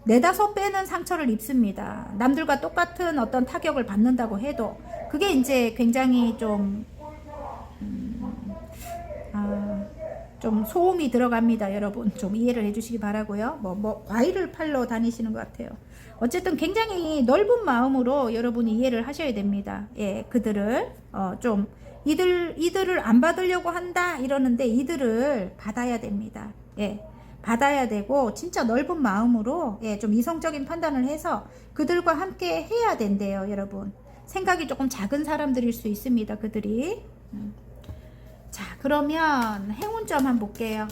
4-5배는 상처를 입습니다. 남들과 똑같은 어떤 타격을 받는다고 해도 그게 이제 굉장히 좀 소음이 들어갑니다, 여러분. 좀 이해를 해주시기 바라고요. 과일을 팔러 다니시는 것 같아요. 어쨌든 굉장히 넓은 마음으로 여러분이 이해를 하셔야 됩니다. 예, 그들을 좀 이들을 안 받으려고 한다 이러는데 이들을 받아야 됩니다. 예, 받아야 되고 진짜 넓은 마음으로 예, 좀 이성적인 판단을 해서 그들과 함께 해야 된대요, 여러분. 생각이 조금 작은 사람들일 수 있습니다, 그들이. 자, 그러면 행운점 한번 볼게요.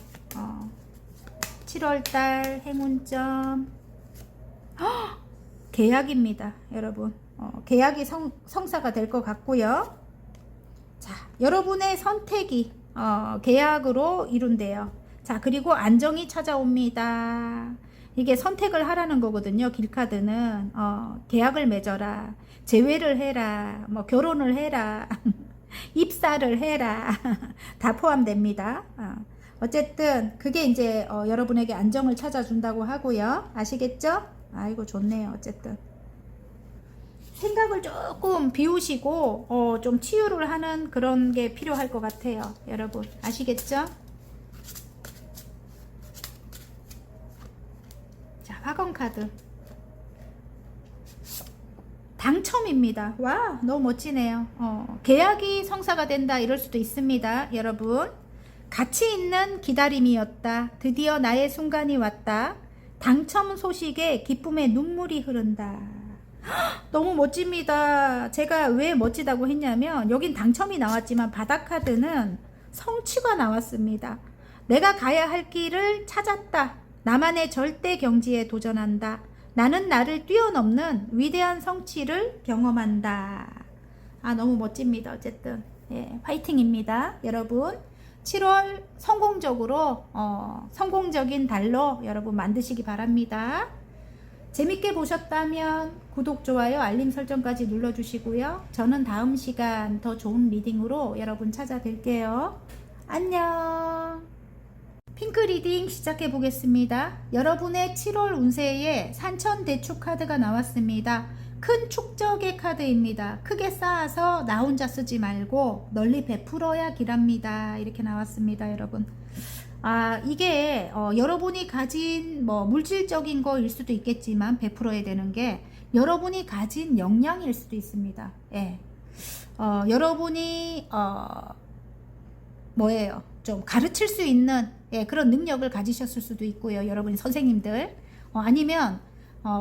7월달 행운점. 계약입니다, 여러분. 계약이 성사가 될 것 같고요. 자, 여러분의 선택이 계약으로 이룬대요. 자, 그리고 안정이 찾아옵니다. 이게 선택을 하라는 거거든요. 길카드는 계약을 맺어라, 재회를 해라, 뭐 결혼을 해라, 입사를 해라 다 포함됩니다. 어쨌든 그게 이제 여러분에게 안정을 찾아준다고 하고요. 아시겠죠? 아이고 좋네요. 어쨌든 생각을 조금 비우시고 좀 치유를 하는 그런 게 필요할 것 같아요, 여러분. 아시겠죠? 자, 화건 카드 당첨입니다. 와, 너무 멋지네요. 계약이 성사가 된다 이럴 수도 있습니다, 여러분. 가치 있는 기다림이었다. 드디어 나의 순간이 왔다. 당첨 소식에 기쁨의 눈물이 흐른다. 너무 멋집니다. 제가 왜 멋지다고 했냐면 여긴 당첨이 나왔지만 바닥카드는 성취가 나왔습니다. 내가 가야 할 길을 찾았다. 나만의 절대 경지에 도전한다. 나는 나를 뛰어넘는 위대한 성취를 경험한다. 너무 멋집니다. 어쨌든 예, 화이팅입니다, 여러분. 7월 성공적으로 성공적인 달로 여러분 만드시기 바랍니다. 재밌게 보셨다면 구독, 좋아요, 알림 설정까지 눌러주시고요. 저는 다음 시간 더 좋은 리딩으로 여러분 찾아뵐게요. 안녕. 핑크 리딩 시작해 보겠습니다. 여러분의 7월 운세에 산천대축 카드가 나왔습니다. 큰 축적의 카드입니다. 크게 쌓아서 나 혼자 쓰지 말고 널리 베풀어야 길합니다. 이렇게 나왔습니다, 여러분. 이게 여러분이 가진 물질적인 거일 수도 있겠지만 베풀어야 되는 게 여러분이 가진 역량일 수도 있습니다. 예. 여러분이 좀 가르칠 수 있는 그런 능력을 가지셨을 수도 있고요. 여러분이 선생님들 아니면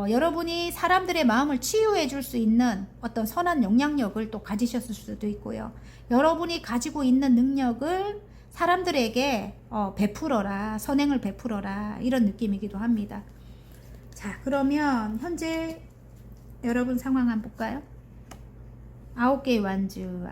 여러분이 사람들의 마음을 치유해 줄 수 있는 어떤 선한 영향력을 또 가지셨을 수도 있고요. 여러분이 가지고 있는 능력을 사람들에게 베풀어라, 선행을 베풀어라, 이런 느낌이기도 합니다. 자, 그러면 현재 여러분 상황 한번 볼까요? 9개의 완주.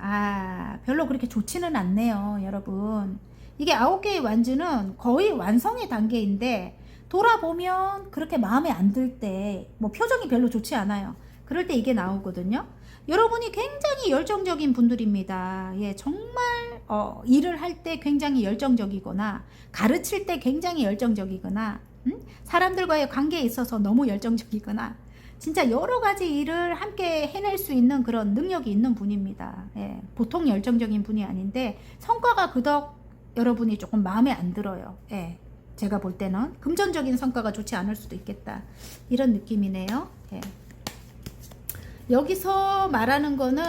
별로 그렇게 좋지는 않네요, 여러분. 이게 9개의 완주는 거의 완성의 단계인데 돌아보면 그렇게 마음에 안 들 때 표정이 별로 좋지 않아요. 그럴 때 이게 나오거든요. 여러분이 굉장히 열정적인 분들입니다. 예, 정말 일을 할 때 굉장히 열정적이거나 가르칠 때 굉장히 열정적이거나 사람들과의 관계에 있어서 너무 열정적이거나 진짜 여러 가지 일을 함께 해낼 수 있는 그런 능력이 있는 분입니다. 예, 보통 열정적인 분이 아닌데 성과가 그덕 여러분이 조금 마음에 안 들어요. 예, 제가 볼 때는 금전적인 성과가 좋지 않을 수도 있겠다, 이런 느낌이네요. 예. 여기서 말하는 거는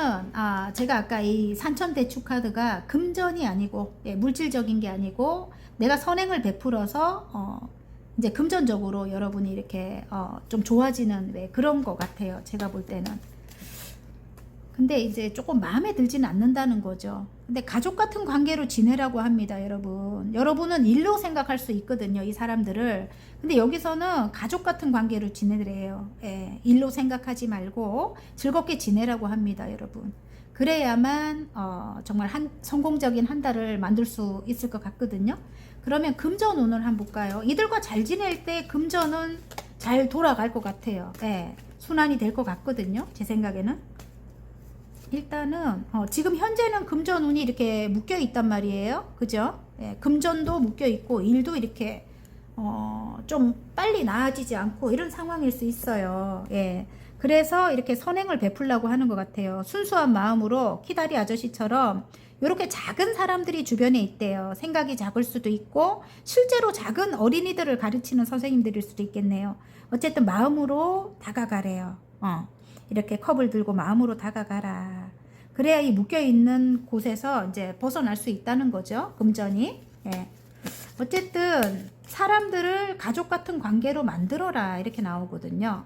제가 아까 이 산천대축 카드가 금전이 아니고 물질적인 게 아니고 내가 선행을 베풀어서 이제 금전적으로 여러분이 이렇게 좀 좋아지는 왜 그런 것 같아요. 제가 볼 때는. 근데 이제 조금 마음에 들지는 않는다는 거죠. 근데 가족 같은 관계로 지내라고 합니다, 여러분. 여러분은 일로 생각할 수 있거든요, 이 사람들을. 근데 여기서는 가족 같은 관계로 지내래요. 예, 일로 생각하지 말고 즐겁게 지내라고 합니다, 여러분. 그래야만 정말 성공적인 한 달을 만들 수 있을 것 같거든요. 그러면 금전운을 한번 볼까요? 이들과 잘 지낼 때 금전은 잘 돌아갈 것 같아요. 예, 순환이 될 것 같거든요, 제 생각에는. 일단은 지금 현재는 금전운이 이렇게 묶여 있단 말이에요. 그죠? 예, 금전도 묶여 있고 일도 이렇게 좀 빨리 나아지지 않고 이런 상황일 수 있어요. 예. 그래서 이렇게 선행을 베풀려고 하는 것 같아요. 순수한 마음으로 키다리 아저씨처럼 이렇게 작은 사람들이 주변에 있대요. 생각이 작을 수도 있고 실제로 작은 어린이들을 가르치는 선생님들일 수도 있겠네요. 어쨌든 마음으로 다가가래요. 이렇게 컵을 들고 마음으로 다가가라. 그래야 이 묶여있는 곳에서 이제 벗어날 수 있다는 거죠. 금전이. 예. 어쨌든 사람들을 가족 같은 관계로 만들어라. 이렇게 나오거든요.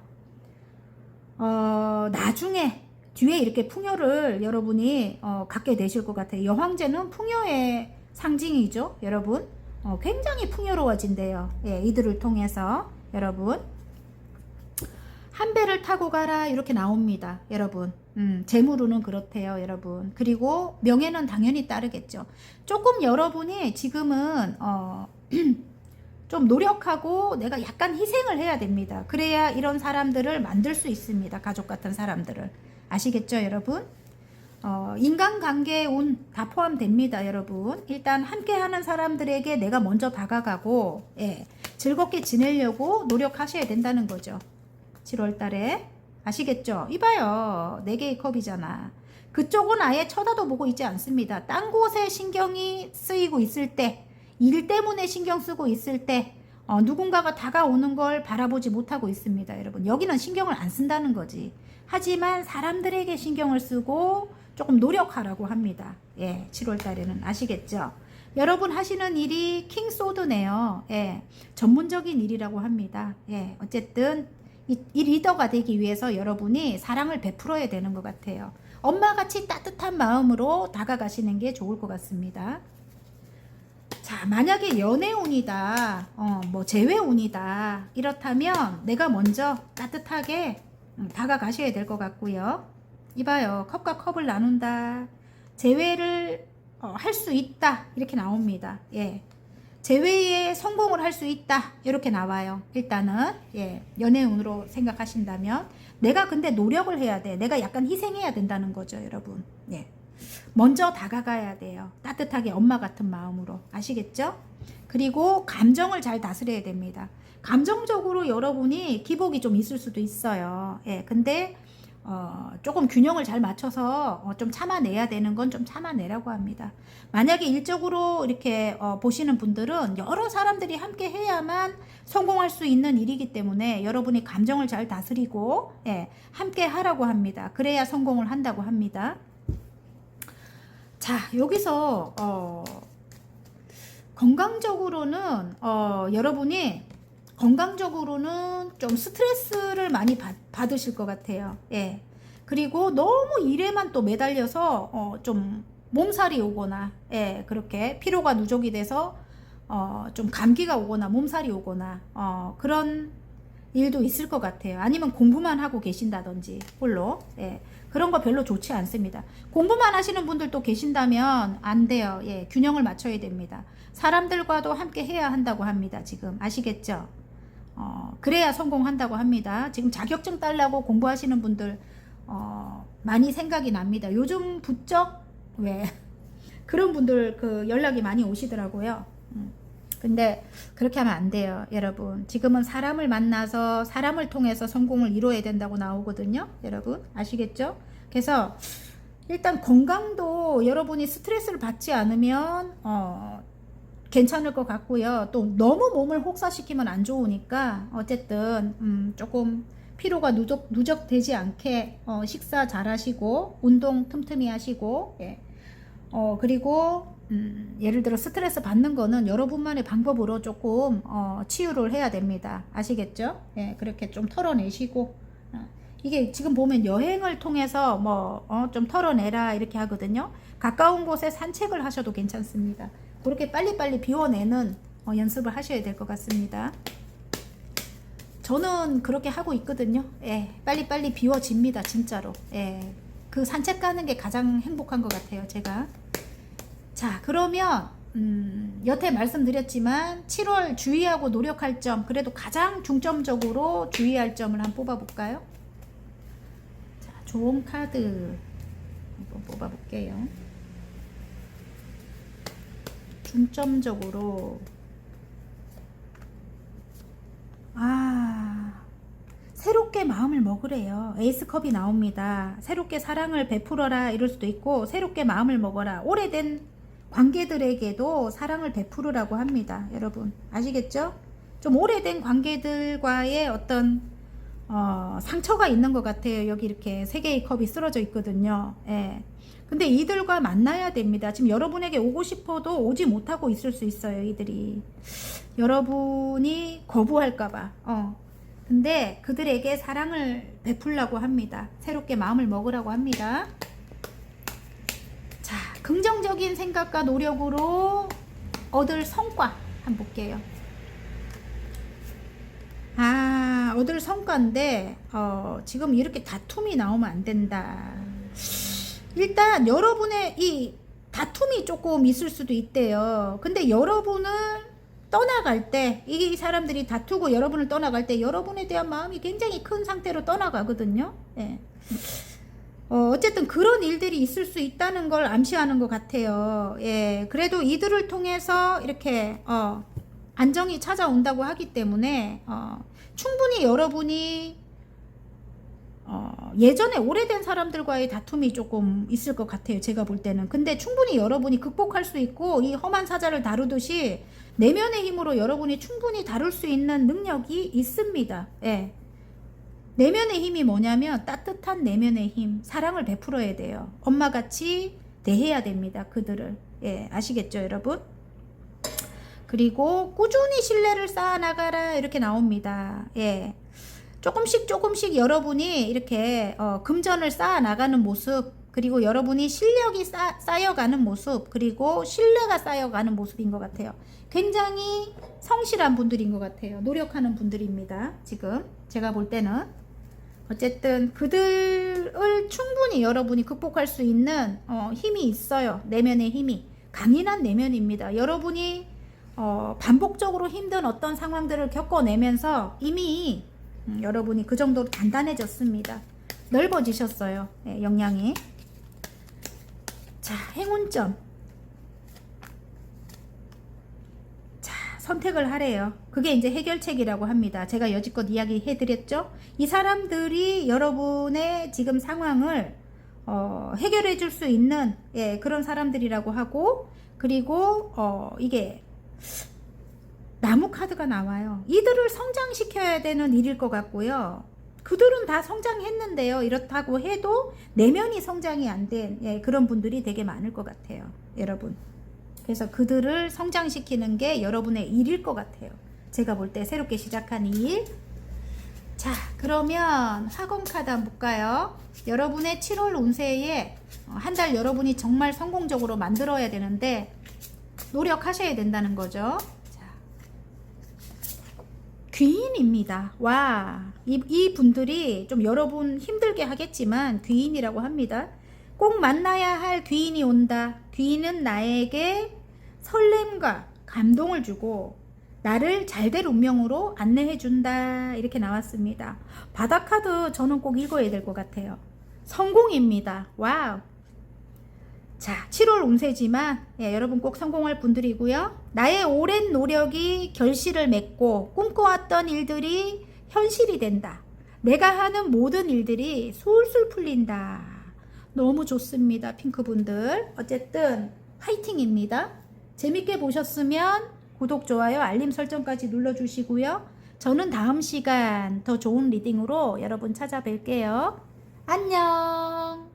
나중에 뒤에 이렇게 풍요를 여러분이 갖게 되실 것 같아요. 여황제는 풍요의 상징이죠. 여러분. 굉장히 풍요로워진대요. 예, 이들을 통해서 여러분. 한 배를 타고 가라 이렇게 나옵니다. 여러분. 재물운은 그렇대요. 여러분. 그리고 명예는 당연히 따르겠죠. 조금 여러분이 지금은 좀 노력하고 내가 약간 희생을 해야 됩니다. 그래야 이런 사람들을 만들 수 있습니다. 가족 같은 사람들을. 아시겠죠, 여러분? 인간관계의 운 다 포함됩니다, 여러분. 일단 함께하는 사람들에게 내가 먼저 다가가고 예, 즐겁게 지내려고 노력하셔야 된다는 거죠. 7월 달에. 아시겠죠? 이봐요. 4개의 컵이잖아. 그쪽은 아예 쳐다도 보고 있지 않습니다. 딴 곳에 신경이 쓰이고 있을 때, 일 때문에 신경 쓰고 있을 때, 누군가가 다가오는 걸 바라보지 못하고 있습니다, 여러분. 여기는 신경을 안 쓴다는 거지. 하지만 사람들에게 신경을 쓰고 조금 노력하라고 합니다. 예, 7월 달에는. 아시겠죠? 여러분 하시는 일이 킹소드네요. 예, 전문적인 일이라고 합니다. 예, 어쨌든 이 리더가 되기 위해서 여러분이 사랑을 베풀어야 되는 것 같아요. 엄마같이 따뜻한 마음으로 다가가시는 게 좋을 것 같습니다. 자, 만약에 연애운이다, 뭐 재회운이다 이렇다면 내가 먼저 따뜻하게 다가가셔야 될 것 같고요. 이봐요. 컵과 컵을 나눈다. 재회를 할 수 있다 이렇게 나옵니다. 예. 재회에 성공을 할 수 있다 이렇게 나와요. 일단은 예, 연애운으로 생각하신다면 내가 근데 노력을 해야 돼. 내가 약간 희생해야 된다는 거죠, 여러분. 예. 먼저 다가가야 돼요. 따뜻하게 엄마 같은 마음으로. 아시겠죠? 그리고 감정을 잘 다스려야 됩니다. 감정적으로 여러분이 기복이 좀 있을 수도 있어요. 예, 근데 조금 균형을 잘 맞춰서 좀 참아내야 되는 건 좀 참아내라고 합니다. 만약에 일적으로 이렇게 보시는 분들은 여러 사람들이 함께 해야만 성공할 수 있는 일이기 때문에 여러분이 감정을 잘 다스리고 예, 함께 하라고 합니다. 그래야 성공을 한다고 합니다. 자, 여기서 건강적으로는 여러분이 건강적으로는 좀 스트레스를 많이 받으실 것 같아요. 예. 그리고 너무 일에만 또 매달려서 좀 몸살이 오거나 예, 그렇게 피로가 누적이 돼서 좀 감기가 오거나 몸살이 오거나 그런 일도 있을 것 같아요. 아니면 공부만 하고 계신다든지 홀로 예, 그런 거 별로 좋지 않습니다. 공부만 하시는 분들도 계신다면 안 돼요. 예, 균형을 맞춰야 됩니다. 사람들과도 함께 해야 한다고 합니다. 지금 아시겠죠? 그래야 성공한다고 합니다. 지금 자격증 따려고 공부하시는 분들 많이 생각이 납니다. 요즘 부쩍 왜 그런 분들 그 연락이 많이 오시더라고요. 근데 그렇게 하면 안 돼요, 여러분. 지금은 사람을 만나서 사람을 통해서 성공을 이루어야 된다고 나오거든요, 여러분. 아시겠죠? 그래서 일단 건강도 여러분이 스트레스를 받지 않으면 괜찮을 것 같고요. 또 너무 몸을 혹사시키면 안 좋으니까 어쨌든 조금 피로가 누적되지 않게 식사 잘 하시고 운동 틈틈이 하시고 예. 그리고 예를 들어 스트레스 받는 거는 여러분만의 방법으로 조금 치유를 해야 됩니다. 아시겠죠? 예, 그렇게 좀 털어내시고 이게 지금 보면 여행을 통해서 좀 털어내라 이렇게 하거든요. 가까운 곳에 산책을 하셔도 괜찮습니다. 그렇게 빨리빨리 비워내는 연습을 하셔야 될 것 같습니다. 저는 그렇게 하고 있거든요. 예, 빨리빨리 비워집니다. 진짜로. 예, 그 산책 가는 게 가장 행복한 것 같아요. 제가. 자, 그러면 여태 말씀드렸지만 7월 주의하고 노력할 점, 그래도 가장 중점적으로 주의할 점을 한번 뽑아볼까요? 자, 좋은 카드 한번 뽑아볼게요. 중점적으로 새롭게 마음을 먹으래요. 에이스컵이 나옵니다. 새롭게 사랑을 베풀어라 이럴 수도 있고, 새롭게 마음을 먹어라. 오래된 관계들에게도 사랑을 베풀으라고 합니다. 여러분 아시겠죠? 좀 오래된 관계들과의 어떤 상처가 있는 것 같아요. 여기 이렇게 세 개의 컵이 쓰러져 있거든요. 예. 근데 이들과 만나야 됩니다. 지금 여러분에게 오고 싶어도 오지 못하고 있을 수 있어요. 이들이 여러분이 거부할까봐. 근데 그들에게 사랑을 베풀라고 합니다. 새롭게 마음을 먹으라고 합니다. 자, 긍정적인 생각과 노력으로 얻을 성과 한번 볼게요. 얻을 성과인데 지금 이렇게 다툼이 나오면 안 된다. 일단 여러분의 이 다툼이 조금 있을 수도 있대요. 근데 여러분은 떠나갈 때, 이 사람들이 다투고 여러분을 떠나갈 때 여러분에 대한 마음이 굉장히 큰 상태로 떠나가거든요. 예. 어쨌든 그런 일들이 있을 수 있다는 걸 암시하는 것 같아요. 예. 그래도 이들을 통해서 이렇게 안정이 찾아온다고 하기 때문에 충분히 여러분이 예전에 오래된 사람들과의 다툼이 조금 있을 것 같아요. 제가 볼 때는. 근데 충분히 여러분이 극복할 수 있고, 이 험한 사자를 다루듯이 내면의 힘으로 여러분이 충분히 다룰 수 있는 능력이 있습니다. 예. 내면의 힘이 뭐냐면 따뜻한 내면의 힘, 사랑을 베풀어야 돼요. 엄마같이 대해야 됩니다. 그들을. 예, 아시겠죠, 여러분? 그리고 꾸준히 신뢰를 쌓아나가라 이렇게 나옵니다. 예. 조금씩 여러분이 이렇게 금전을 쌓아나가는 모습, 그리고 여러분이 실력이 쌓여가는 모습, 그리고 신뢰가 쌓여가는 모습인 것 같아요. 굉장히 성실한 분들인 것 같아요. 노력하는 분들입니다. 지금 제가 볼 때는. 어쨌든 그들을 충분히 여러분이 극복할 수 있는 힘이 있어요. 내면의 힘이. 강인한 내면입니다. 여러분이 반복적으로 힘든 어떤 상황들을 겪어내면서 이미 여러분이 그 정도로 단단해졌습니다. 넓어지셨어요. 네, 역량이. 자, 행운점. 자, 선택을 하래요. 그게 이제 해결책이라고 합니다. 제가 여지껏 이야기해드렸죠. 이 사람들이 여러분의 지금 상황을 해결해 줄 수 있는 그런 사람들이라고 하고, 그리고 이게 나무 카드가 나와요. 이들을 성장시켜야 되는 일일 것 같고요. 그들은 다 성장했는데요. 이렇다고 해도 내면이 성장이 안 된 그런 분들이 되게 많을 것 같아요. 여러분. 그래서 그들을 성장시키는 게 여러분의 일일 것 같아요. 제가 볼 때 새롭게 시작한 일. 자, 그러면 화공 카드 한번 볼까요? 여러분의 7월 운세에 한 달 여러분이 정말 성공적으로 만들어야 되는데 노력하셔야 된다는 거죠. 귀인입니다. 와, 이 분들이 좀 여러분 힘들게 하겠지만 귀인이라고 합니다. 꼭 만나야 할 귀인이 온다. 귀인은 나에게 설렘과 감동을 주고 나를 잘될 운명으로 안내해 준다. 이렇게 나왔습니다. 바다 카드 저는 꼭 읽어야 될 것 같아요. 성공입니다. 와우. 자, 7월 운세지만 여러분 꼭 성공할 분들이고요. 나의 오랜 노력이 결실을 맺고 꿈꿔왔던 일들이 현실이 된다. 내가 하는 모든 일들이 술술 풀린다. 너무 좋습니다. 핑크분들. 어쨌든 화이팅입니다. 재밌게 보셨으면 구독, 좋아요, 알림 설정까지 눌러주시고요. 저는 다음 시간 더 좋은 리딩으로 여러분 찾아뵐게요. 안녕.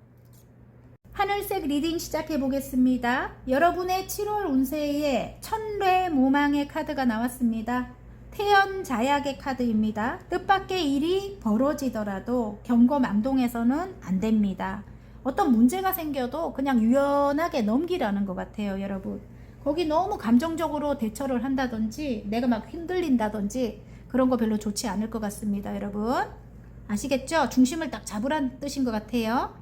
하늘색 리딩 시작해 보겠습니다. 여러분의 7월 운세에 천뢰무망의 카드가 나왔습니다. 태연자약의 카드입니다. 뜻밖의 일이 벌어지더라도 경거망동해서는 안 됩니다. 어떤 문제가 생겨도 그냥 유연하게 넘기라는 것 같아요, 여러분. 거기 너무 감정적으로 대처를 한다든지 내가 막 흔들린다든지 그런 거 별로 좋지 않을 것 같습니다, 여러분. 아시겠죠? 중심을 딱 잡으란 뜻인 것 같아요.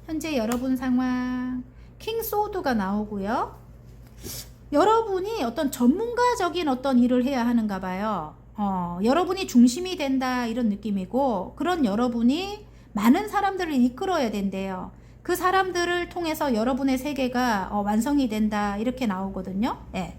현재 여러분 상황 킹 소드가 나오고요. 여러분이 어떤 전문가적인 어떤 일을 해야 하는가 봐요. 여러분이 중심이 된다 이런 느낌이고, 그런 여러분이 많은 사람들을 이끌어야 된대요. 그 사람들을 통해서 여러분의 세계가 완성이 된다 이렇게 나오거든요. 예.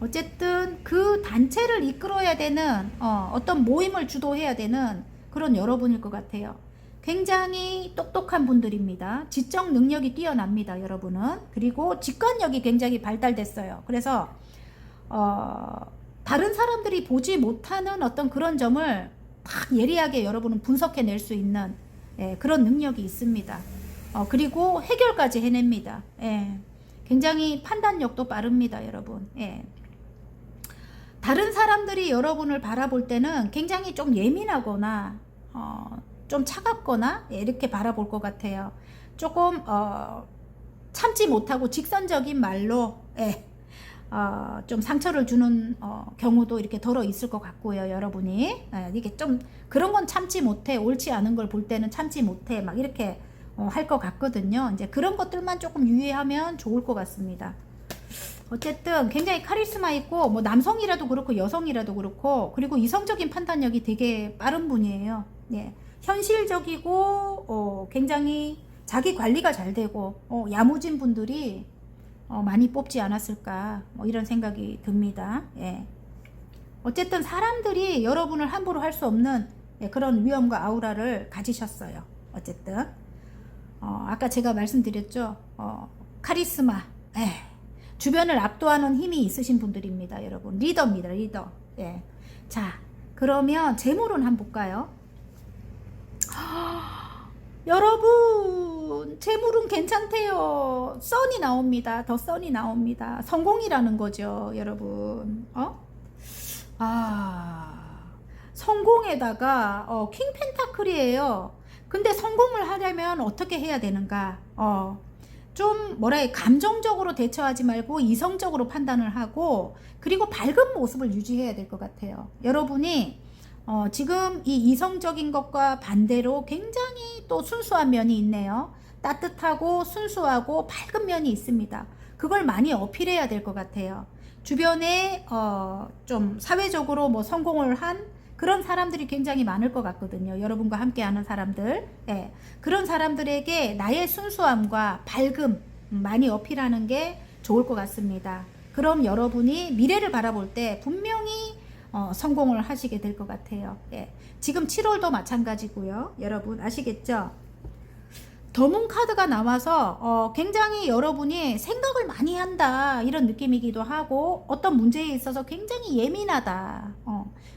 어쨌든 그 단체를 이끌어야 되는 어떤 모임을 주도해야 되는 그런 여러분일 것 같아요. 굉장히 똑똑한 분들입니다. 지적 능력이 뛰어납니다, 여러분은. 그리고 직관력이 굉장히 발달됐어요. 그래서 다른 사람들이 보지 못하는 어떤 그런 점을 딱 예리하게 여러분은 분석해낼 수 있는 그런 능력이 있습니다. 그리고 해결까지 해냅니다. 굉장히 판단력도 빠릅니다, 여러분. 다른 사람들이 여러분을 바라볼 때는 굉장히 좀 예민하거나 좀 차갑거나 이렇게 바라볼 것 같아요. 조금 참지 못하고 직선적인 말로 좀 상처를 주는 경우도 이렇게 덜어 있을 것 같고요, 여러분이. 이게 좀 그런 건 참지 못해, 옳지 않은 걸 볼 때는 참지 못해 막 이렇게 할 것 같거든요. 이제 그런 것들만 조금 유의하면 좋을 것 같습니다. 어쨌든 굉장히 카리스마 있고, 뭐 남성이라도 그렇고 여성이라도 그렇고, 그리고 이성적인 판단력이 되게 빠른 분이에요. 현실적이고 굉장히 자기 관리가 잘 되고 야무진 분들이 많이 뽑지 않았을까, 뭐 이런 생각이 듭니다. 어쨌든 사람들이 여러분을 함부로 할 수 없는 그런 위엄과 아우라를 가지셨어요. 어쨌든 아까 제가 말씀드렸죠. 카리스마, 주변을 압도하는 힘이 있으신 분들입니다, 여러분. 리더입니다, 리더. 자, 그러면 재물은 한번 볼까요? 여러분, 재물은 괜찮대요. 선이 나옵니다. 더 선이 나옵니다. 성공이라는 거죠, 여러분. 성공에다가 킹 펜타클이에요. 근데 성공을 하려면 어떻게 해야 되는가? 좀 감정적으로 대처하지 말고 이성적으로 판단을 하고, 그리고 밝은 모습을 유지해야 될 것 같아요. 여러분이 지금 이 이성적인 것과 반대로 굉장히 또 순수한 면이 있네요. 따뜻하고 순수하고 밝은 면이 있습니다. 그걸 많이 어필해야 될 것 같아요. 주변에 좀 사회적으로 뭐 성공을 한 그런 사람들이 굉장히 많을 것 같거든요. 여러분과 함께하는 사람들. 그런 사람들에게 나의 순수함과 밝음 많이 어필하는 게 좋을 것 같습니다. 그럼 여러분이 미래를 바라볼 때 분명히 성공을 하시게 될 것 같아요. 지금 7월도 마찬가지고요. 여러분 아시겠죠? 더문 카드가 나와서 굉장히 여러분이 생각을 많이 한다 이런 느낌이기도 하고, 어떤 문제에 있어서 굉장히 예민하다,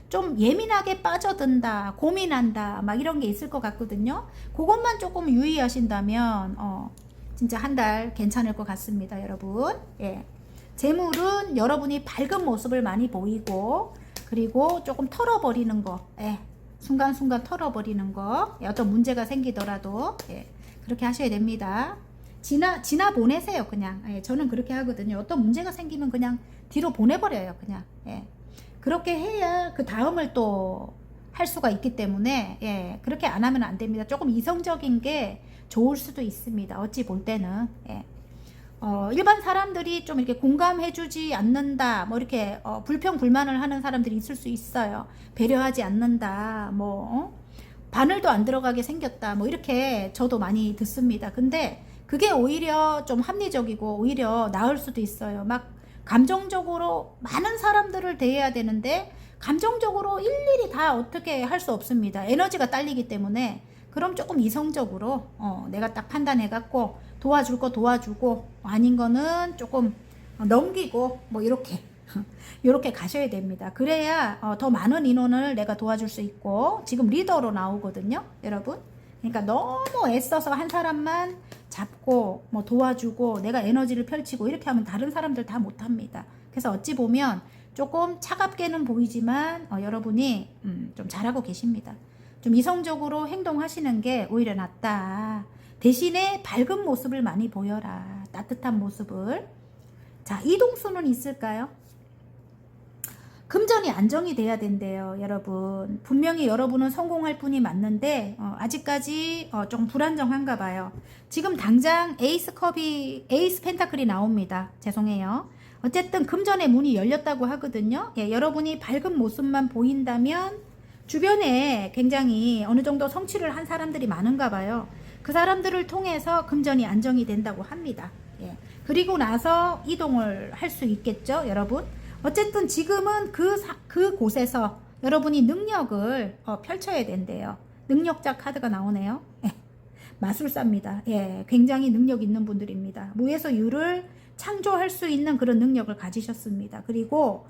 좀 예민하게 빠져든다, 고민한다 막 이런 게 있을 것 같거든요. 그것만 조금 유의하신다면 진짜 한 달 괜찮을 것 같습니다, 여러분. 재물은 여러분이 밝은 모습을 많이 보이고, 그리고 조금 털어버리는 거, 순간순간 털어버리는 거, 어떤 문제가 생기더라도 그렇게 하셔야 됩니다. 지나 보내세요, 그냥. 저는 그렇게 하거든요. 어떤 문제가 생기면 그냥 뒤로 보내버려요, 그냥. 그렇게 해야 그 다음을 또 할 수가 있기 때문에 그렇게 안 하면 안 됩니다. 조금 이성적인 게 좋을 수도 있습니다, 어찌 볼 때는. 일반 사람들이 좀 이렇게 공감해주지 않는다, 뭐 이렇게 불평 불만을 하는 사람들이 있을 수 있어요. 배려하지 않는다, 바늘도 안 들어가게 생겼다, 뭐 이렇게 저도 많이 듣습니다. 근데 그게 오히려 좀 합리적이고 오히려 나을 수도 있어요. 막 감정적으로 많은 사람들을 대해야 되는데 감정적으로 일일이 다 어떻게 할 수 없습니다. 에너지가 딸리기 때문에. 그럼 조금 이성적으로 내가 딱 판단해갖고 도와줄 거 도와주고, 아닌 거는 조금 넘기고, 뭐 이렇게 이렇게 가셔야 됩니다. 그래야 더 많은 인원을 내가 도와줄 수 있고, 지금 리더로 나오거든요, 여러분. 그러니까 너무 애써서 한 사람만 잡고 뭐 도와주고 내가 에너지를 펼치고 이렇게 하면 다른 사람들 다 못합니다. 그래서 어찌 보면 조금 차갑게는 보이지만 여러분이 좀 잘하고 계십니다. 좀 이성적으로 행동하시는 게 오히려 낫다. 대신에 밝은 모습을 많이 보여라. 따뜻한 모습을. 자, 이동수는 있을까요? 금전이 안정이 돼야 된대요, 여러분. 분명히 여러분은 성공할 분이 맞는데 아직까지 좀 불안정한가 봐요. 지금 당장 에이스 펜타클이 나옵니다. 죄송해요. 어쨌든 금전의 문이 열렸다고 하거든요. 예, 여러분이 밝은 모습만 보인다면 주변에 굉장히 어느 정도 성취를 한 사람들이 많은가 봐요. 그 사람들을 통해서 금전이 안정이 된다고 합니다. 예. 그리고 나서 이동을 할 수 있겠죠, 여러분. 어쨌든 지금은 그 곳에서 여러분이 능력을 펼쳐야 된대요. 능력자 카드가 나오네요. 예. 마술사입니다. 예, 굉장히 능력 있는 분들입니다. 무에서 유를 창조할 수 있는 그런 능력을 가지셨습니다. 그리고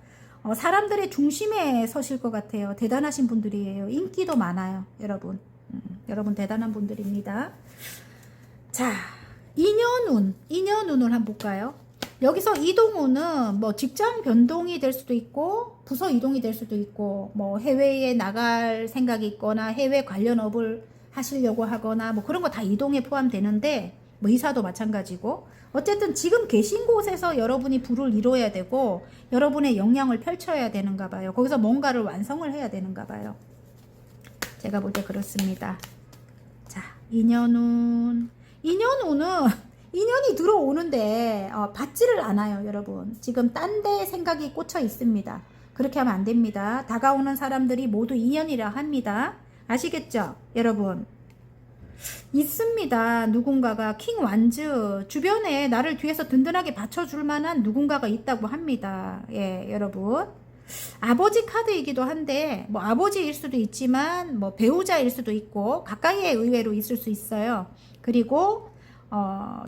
사람들의 중심에 서실 것 같아요. 대단하신 분들이에요. 인기도 많아요, 여러분. 여러분 대단한 분들입니다. 자, 인연운을 한번 볼까요? 여기서 이동운은 뭐 직장 변동이 될 수도 있고 부서 이동이 될 수도 있고 뭐 해외에 나갈 생각이 있거나 해외 관련 업을 하시려고 하거나 뭐 그런 거 다 이동에 포함되는데 뭐 이사도 마찬가지고 어쨌든 지금 계신 곳에서 여러분이 부를 이뤄야 되고 여러분의 역량을 펼쳐야 되는가 봐요. 거기서 뭔가를 완성을 해야 되는가 봐요. 제가 볼 때 그렇습니다. 자, 인연운은 인연이 들어오는데 받지를 않아요, 여러분. 지금 딴 데 생각이 꽂혀 있습니다. 그렇게 하면 안 됩니다. 다가오는 사람들이 모두 인연이라 합니다. 아시겠죠, 여러분? 있습니다. 누군가가 킹 완즈 주변에 나를 뒤에서 든든하게 받쳐줄 만한 누군가가 있다고 합니다. 예, 여러분. 아버지 카드이기도 한데 뭐 아버지일 수도 있지만 뭐 배우자일 수도 있고 가까이에 의외로 있을 수 있어요. 그리고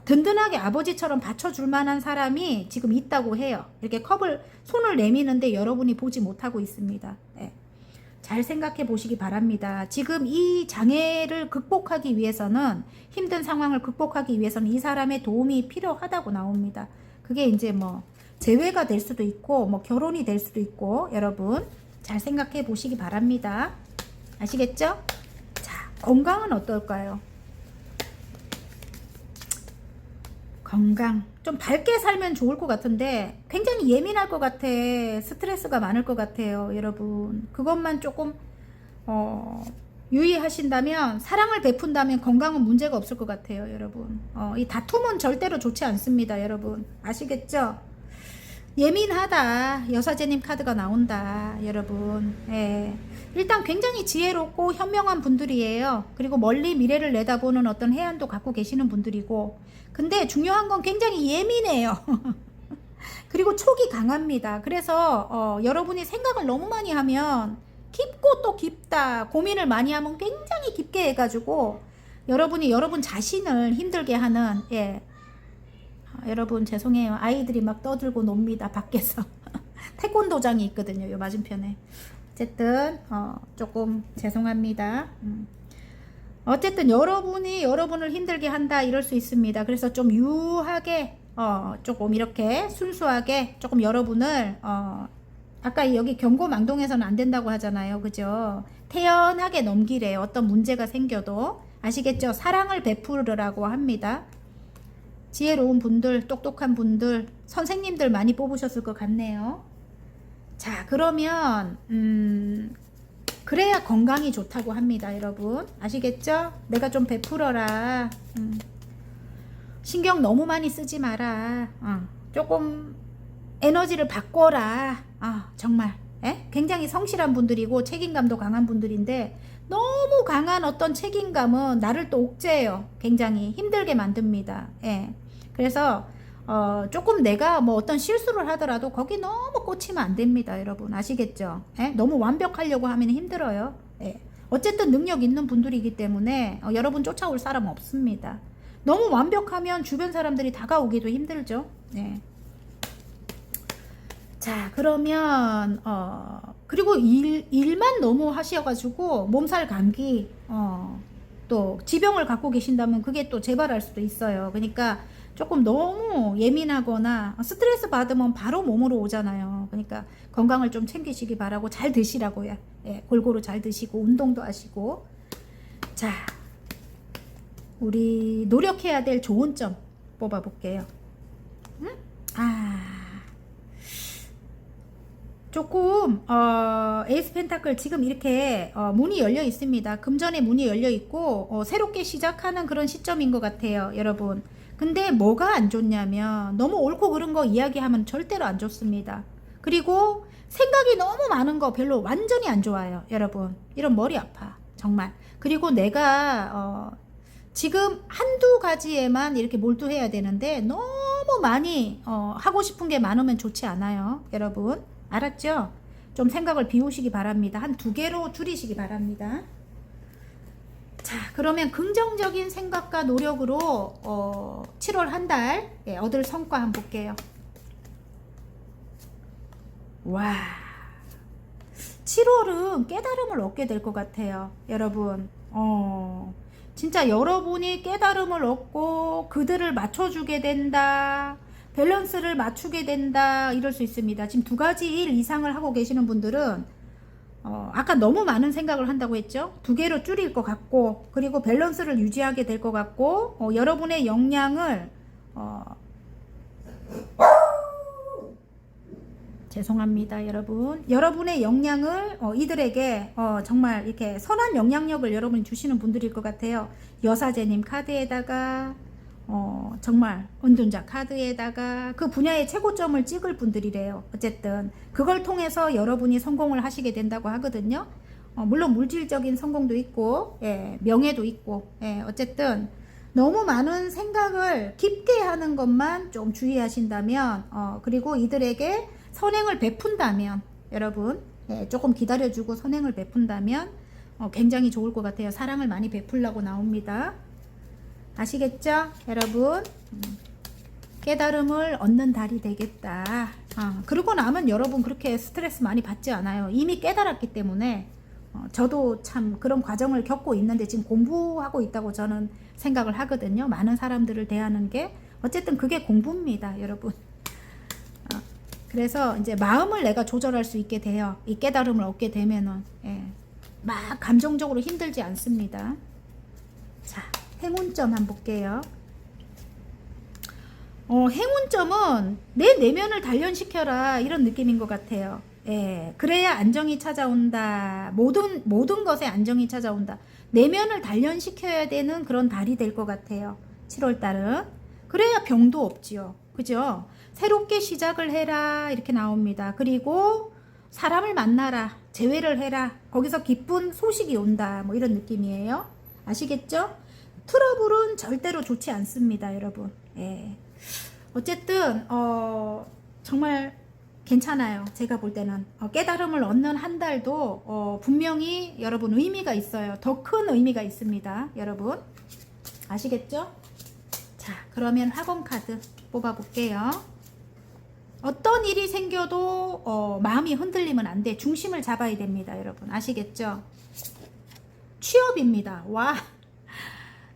든든하게 아버지처럼 받쳐줄 만한 사람이 지금 있다고 해요. 이렇게 손을 내미는데 여러분이 보지 못하고 있습니다. 네. 잘 생각해 보시기 바랍니다. 지금 이 장애를 극복하기 위해서는 힘든 상황을 극복하기 위해서는 이 사람의 도움이 필요하다고 나옵니다. 그게 이제 뭐 재회가 될 수도 있고 뭐 결혼이 될 수도 있고 여러분 잘 생각해 보시기 바랍니다. 아시겠죠? 자, 건강은 어떨까요? 건강 좀 밝게 살면 좋을 것 같은데 굉장히 예민할 것 같아. 스트레스가 많을 것 같아요, 여러분. 그것만 조금 유의하신다면 사랑을 베푼다면 건강은 문제가 없을 것 같아요, 여러분. 이 다툼은 절대로 좋지 않습니다, 여러분. 아시겠죠? 예민하다. 여사제님 카드가 나온다, 여러분. 예. 일단 굉장히 지혜롭고 현명한 분들이에요. 그리고 멀리 미래를 내다보는 어떤 해안도 갖고 계시는 분들이고 근데 중요한 건 굉장히 예민해요. 그리고 촉이 강합니다. 그래서 여러분이 생각을 너무 많이 하면 깊고 또 깊다. 고민을 많이 하면 굉장히 깊게 해가지고 여러분이 여러분 자신을 힘들게 하는 예. 여러분 죄송해요. 아이들이 막 떠들고 놉니다. 밖에서. 태권도장이 있거든요. 요 맞은편에. 어쨌든 조금 죄송합니다. 어쨌든 여러분이 여러분을 힘들게 한다 이럴 수 있습니다. 그래서 좀 유하게 조금 이렇게 순수하게 조금 여러분을 아까 여기 경고망동에서는 안 된다고 하잖아요. 그죠? 태연하게 넘기래요. 어떤 문제가 생겨도 아시겠죠? 사랑을 베풀으라고 합니다. 지혜로운 분들, 똑똑한 분들, 선생님들 많이 뽑으셨을 것 같네요. 자, 그러면 그래야 건강이 좋다고 합니다, 여러분. 아시겠죠? 내가 좀 베풀어라. 신경 너무 많이 쓰지 마라. 조금 에너지를 바꿔라. 정말. 에? 굉장히 성실한 분들이고 책임감도 강한 분들인데 너무 강한 어떤 책임감은 나를 또 옥죄해요. 굉장히 힘들게 만듭니다. 예. 그래서 조금 내가 뭐 어떤 실수를 하더라도 거기 너무 꽂히면 안 됩니다, 여러분. 아시겠죠? 예? 너무 완벽하려고 하면 힘들어요. 예. 어쨌든 능력 있는 분들이기 때문에 여러분 쫓아올 사람 없습니다. 너무 완벽하면 주변 사람들이 다가오기도 힘들죠. 예. 자, 그러면 그리고 일만 너무 하셔가지고 몸살 감기 또 지병을 갖고 계신다면 그게 또 재발할 수도 있어요. 그러니까 조금 너무 예민하거나 스트레스 받으면 바로 몸으로 오잖아요. 그러니까 건강을 좀 챙기시기 바라고 잘 드시라고요. 예, 골고루 잘 드시고 운동도 하시고. 자, 우리 노력해야 될 좋은 점 뽑아볼게요. 응? 조금 에이스 펜타클 지금 이렇게 문이 열려 있습니다. 금전의 문이 열려 있고 새롭게 시작하는 그런 시점인 것 같아요, 여러분. 근데 뭐가 안 좋냐면 너무 옳고 그른 거 이야기하면 절대로 안 좋습니다. 그리고 생각이 너무 많은 거 별로 완전히 안 좋아요, 여러분. 이런 머리 아파, 정말. 그리고 내가 지금 한두 가지에만 이렇게 몰두해야 되는데 너무 많이 하고 싶은 게 많으면 좋지 않아요, 여러분. 알았죠? 좀 생각을 비우시기 바랍니다. 한 2개로 줄이시기 바랍니다. 자, 그러면 긍정적인 생각과 노력으로 7월 한 달 얻을 성과 한번 볼게요. 와, 7월은 깨달음을 얻게 될 것 같아요, 여러분. 진짜 여러분이 깨달음을 얻고 그들을 맞춰주게 된다, 밸런스를 맞추게 된다, 이럴 수 있습니다. 지금 2가지 일 이상을 하고 계시는 분들은 아까 너무 많은 생각을 한다고 했죠. 2개로 줄일 것 같고, 그리고 밸런스를 유지하게 될 것 같고, 여러분의 역량을 죄송합니다, 여러분. 여러분의 역량을 이들에게 정말 이렇게 선한 영향력을 여러분이 주시는 분들일 것 같아요. 여사제님 카드에다가 정말 은둔자 카드에다가 그 분야의 최고점을 찍을 분들이래요. 어쨌든 그걸 통해서 여러분이 성공을 하시게 된다고 하거든요. 물론 물질적인 성공도 있고, 예, 명예도 있고, 예, 어쨌든 너무 많은 생각을 깊게 하는 것만 좀 주의하신다면, 그리고 이들에게 선행을 베푼다면, 여러분, 예, 조금 기다려주고 선행을 베푼다면 굉장히 좋을 것 같아요. 사랑을 많이 베풀라고 나옵니다. 아시겠죠, 여러분? 깨달음을 얻는 달이 되겠다. 그러고 나면 여러분 그렇게 스트레스 많이 받지 않아요. 이미 깨달았기 때문에. 저도 참 그런 과정을 겪고 있는데 지금 공부하고 있다고 저는 생각을 하거든요. 많은 사람들을 대하는 게 어쨌든 그게 공부입니다, 여러분. 그래서 이제 마음을 내가 조절할 수 있게 돼요. 이 깨달음을 얻게 되면은, 예, 막 감정적으로 힘들지 않습니다. 자, 행운점 한번 볼게요. 행운점은 내 내면을 단련시켜라, 이런 느낌인 것 같아요. 예, 그래야 안정이 찾아온다. 모든 것에 안정이 찾아온다. 내면을 단련시켜야 되는 그런 달이 될 것 같아요, 7월달은. 그래야 병도 없지요, 그죠? 새롭게 시작을 해라, 이렇게 나옵니다. 그리고 사람을 만나라, 재회를 해라, 거기서 기쁜 소식이 온다, 뭐 이런 느낌이에요. 아시겠죠? 트러블은 절대로 좋지 않습니다, 여러분. 예. 어쨌든 정말 괜찮아요. 제가 볼 때는 깨달음을 얻는 한 달도 분명히 여러분 의미가 있어요. 더 큰 의미가 있습니다, 여러분. 아시겠죠? 자, 그러면 학원 카드 뽑아 볼게요. 어떤 일이 생겨도 마음이 흔들리면 안 돼. 중심을 잡아야 됩니다, 여러분. 아시겠죠? 취업입니다. 와,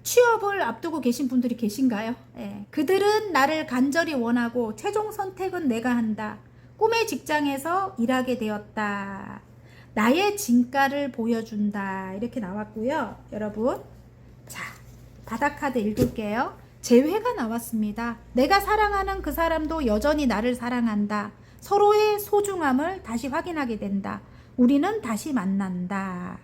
취업을 앞두고 계신 분들이 계신가요? 예. 그들은 나를 간절히 원하고 최종 선택은 내가 한다. 꿈의 직장에서 일하게 되었다. 나의 진가를 보여준다. 이렇게 나왔고요, 여러분. 자, 바닥 카드 읽을게요. 재회가 나왔습니다. 내가 사랑하는 그 사람도 여전히 나를 사랑한다. 서로의 소중함을 다시 확인하게 된다. 우리는 다시 만난다.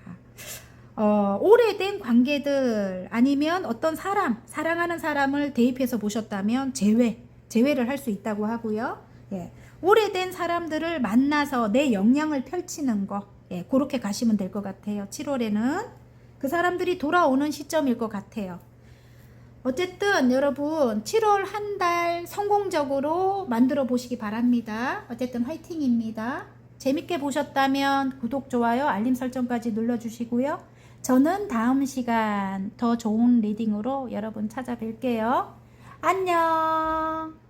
오래된 관계들 아니면 어떤 사람, 사랑하는 사람을 대입해서 보셨다면 재회를 할 수 있다고 하고요. 예, 오래된 사람들을 만나서 내 역량을 펼치는 거, 예, 그렇게 가시면 될 것 같아요. 7월에는 그 사람들이 돌아오는 시점일 것 같아요. 어쨌든 여러분 7월 한 달 성공적으로 만들어 보시기 바랍니다. 어쨌든 화이팅입니다. 재밌게 보셨다면 구독, 좋아요, 알림 설정까지 눌러주시고요. 저는 다음 시간 더 좋은 리딩으로 여러분 찾아뵐게요. 안녕.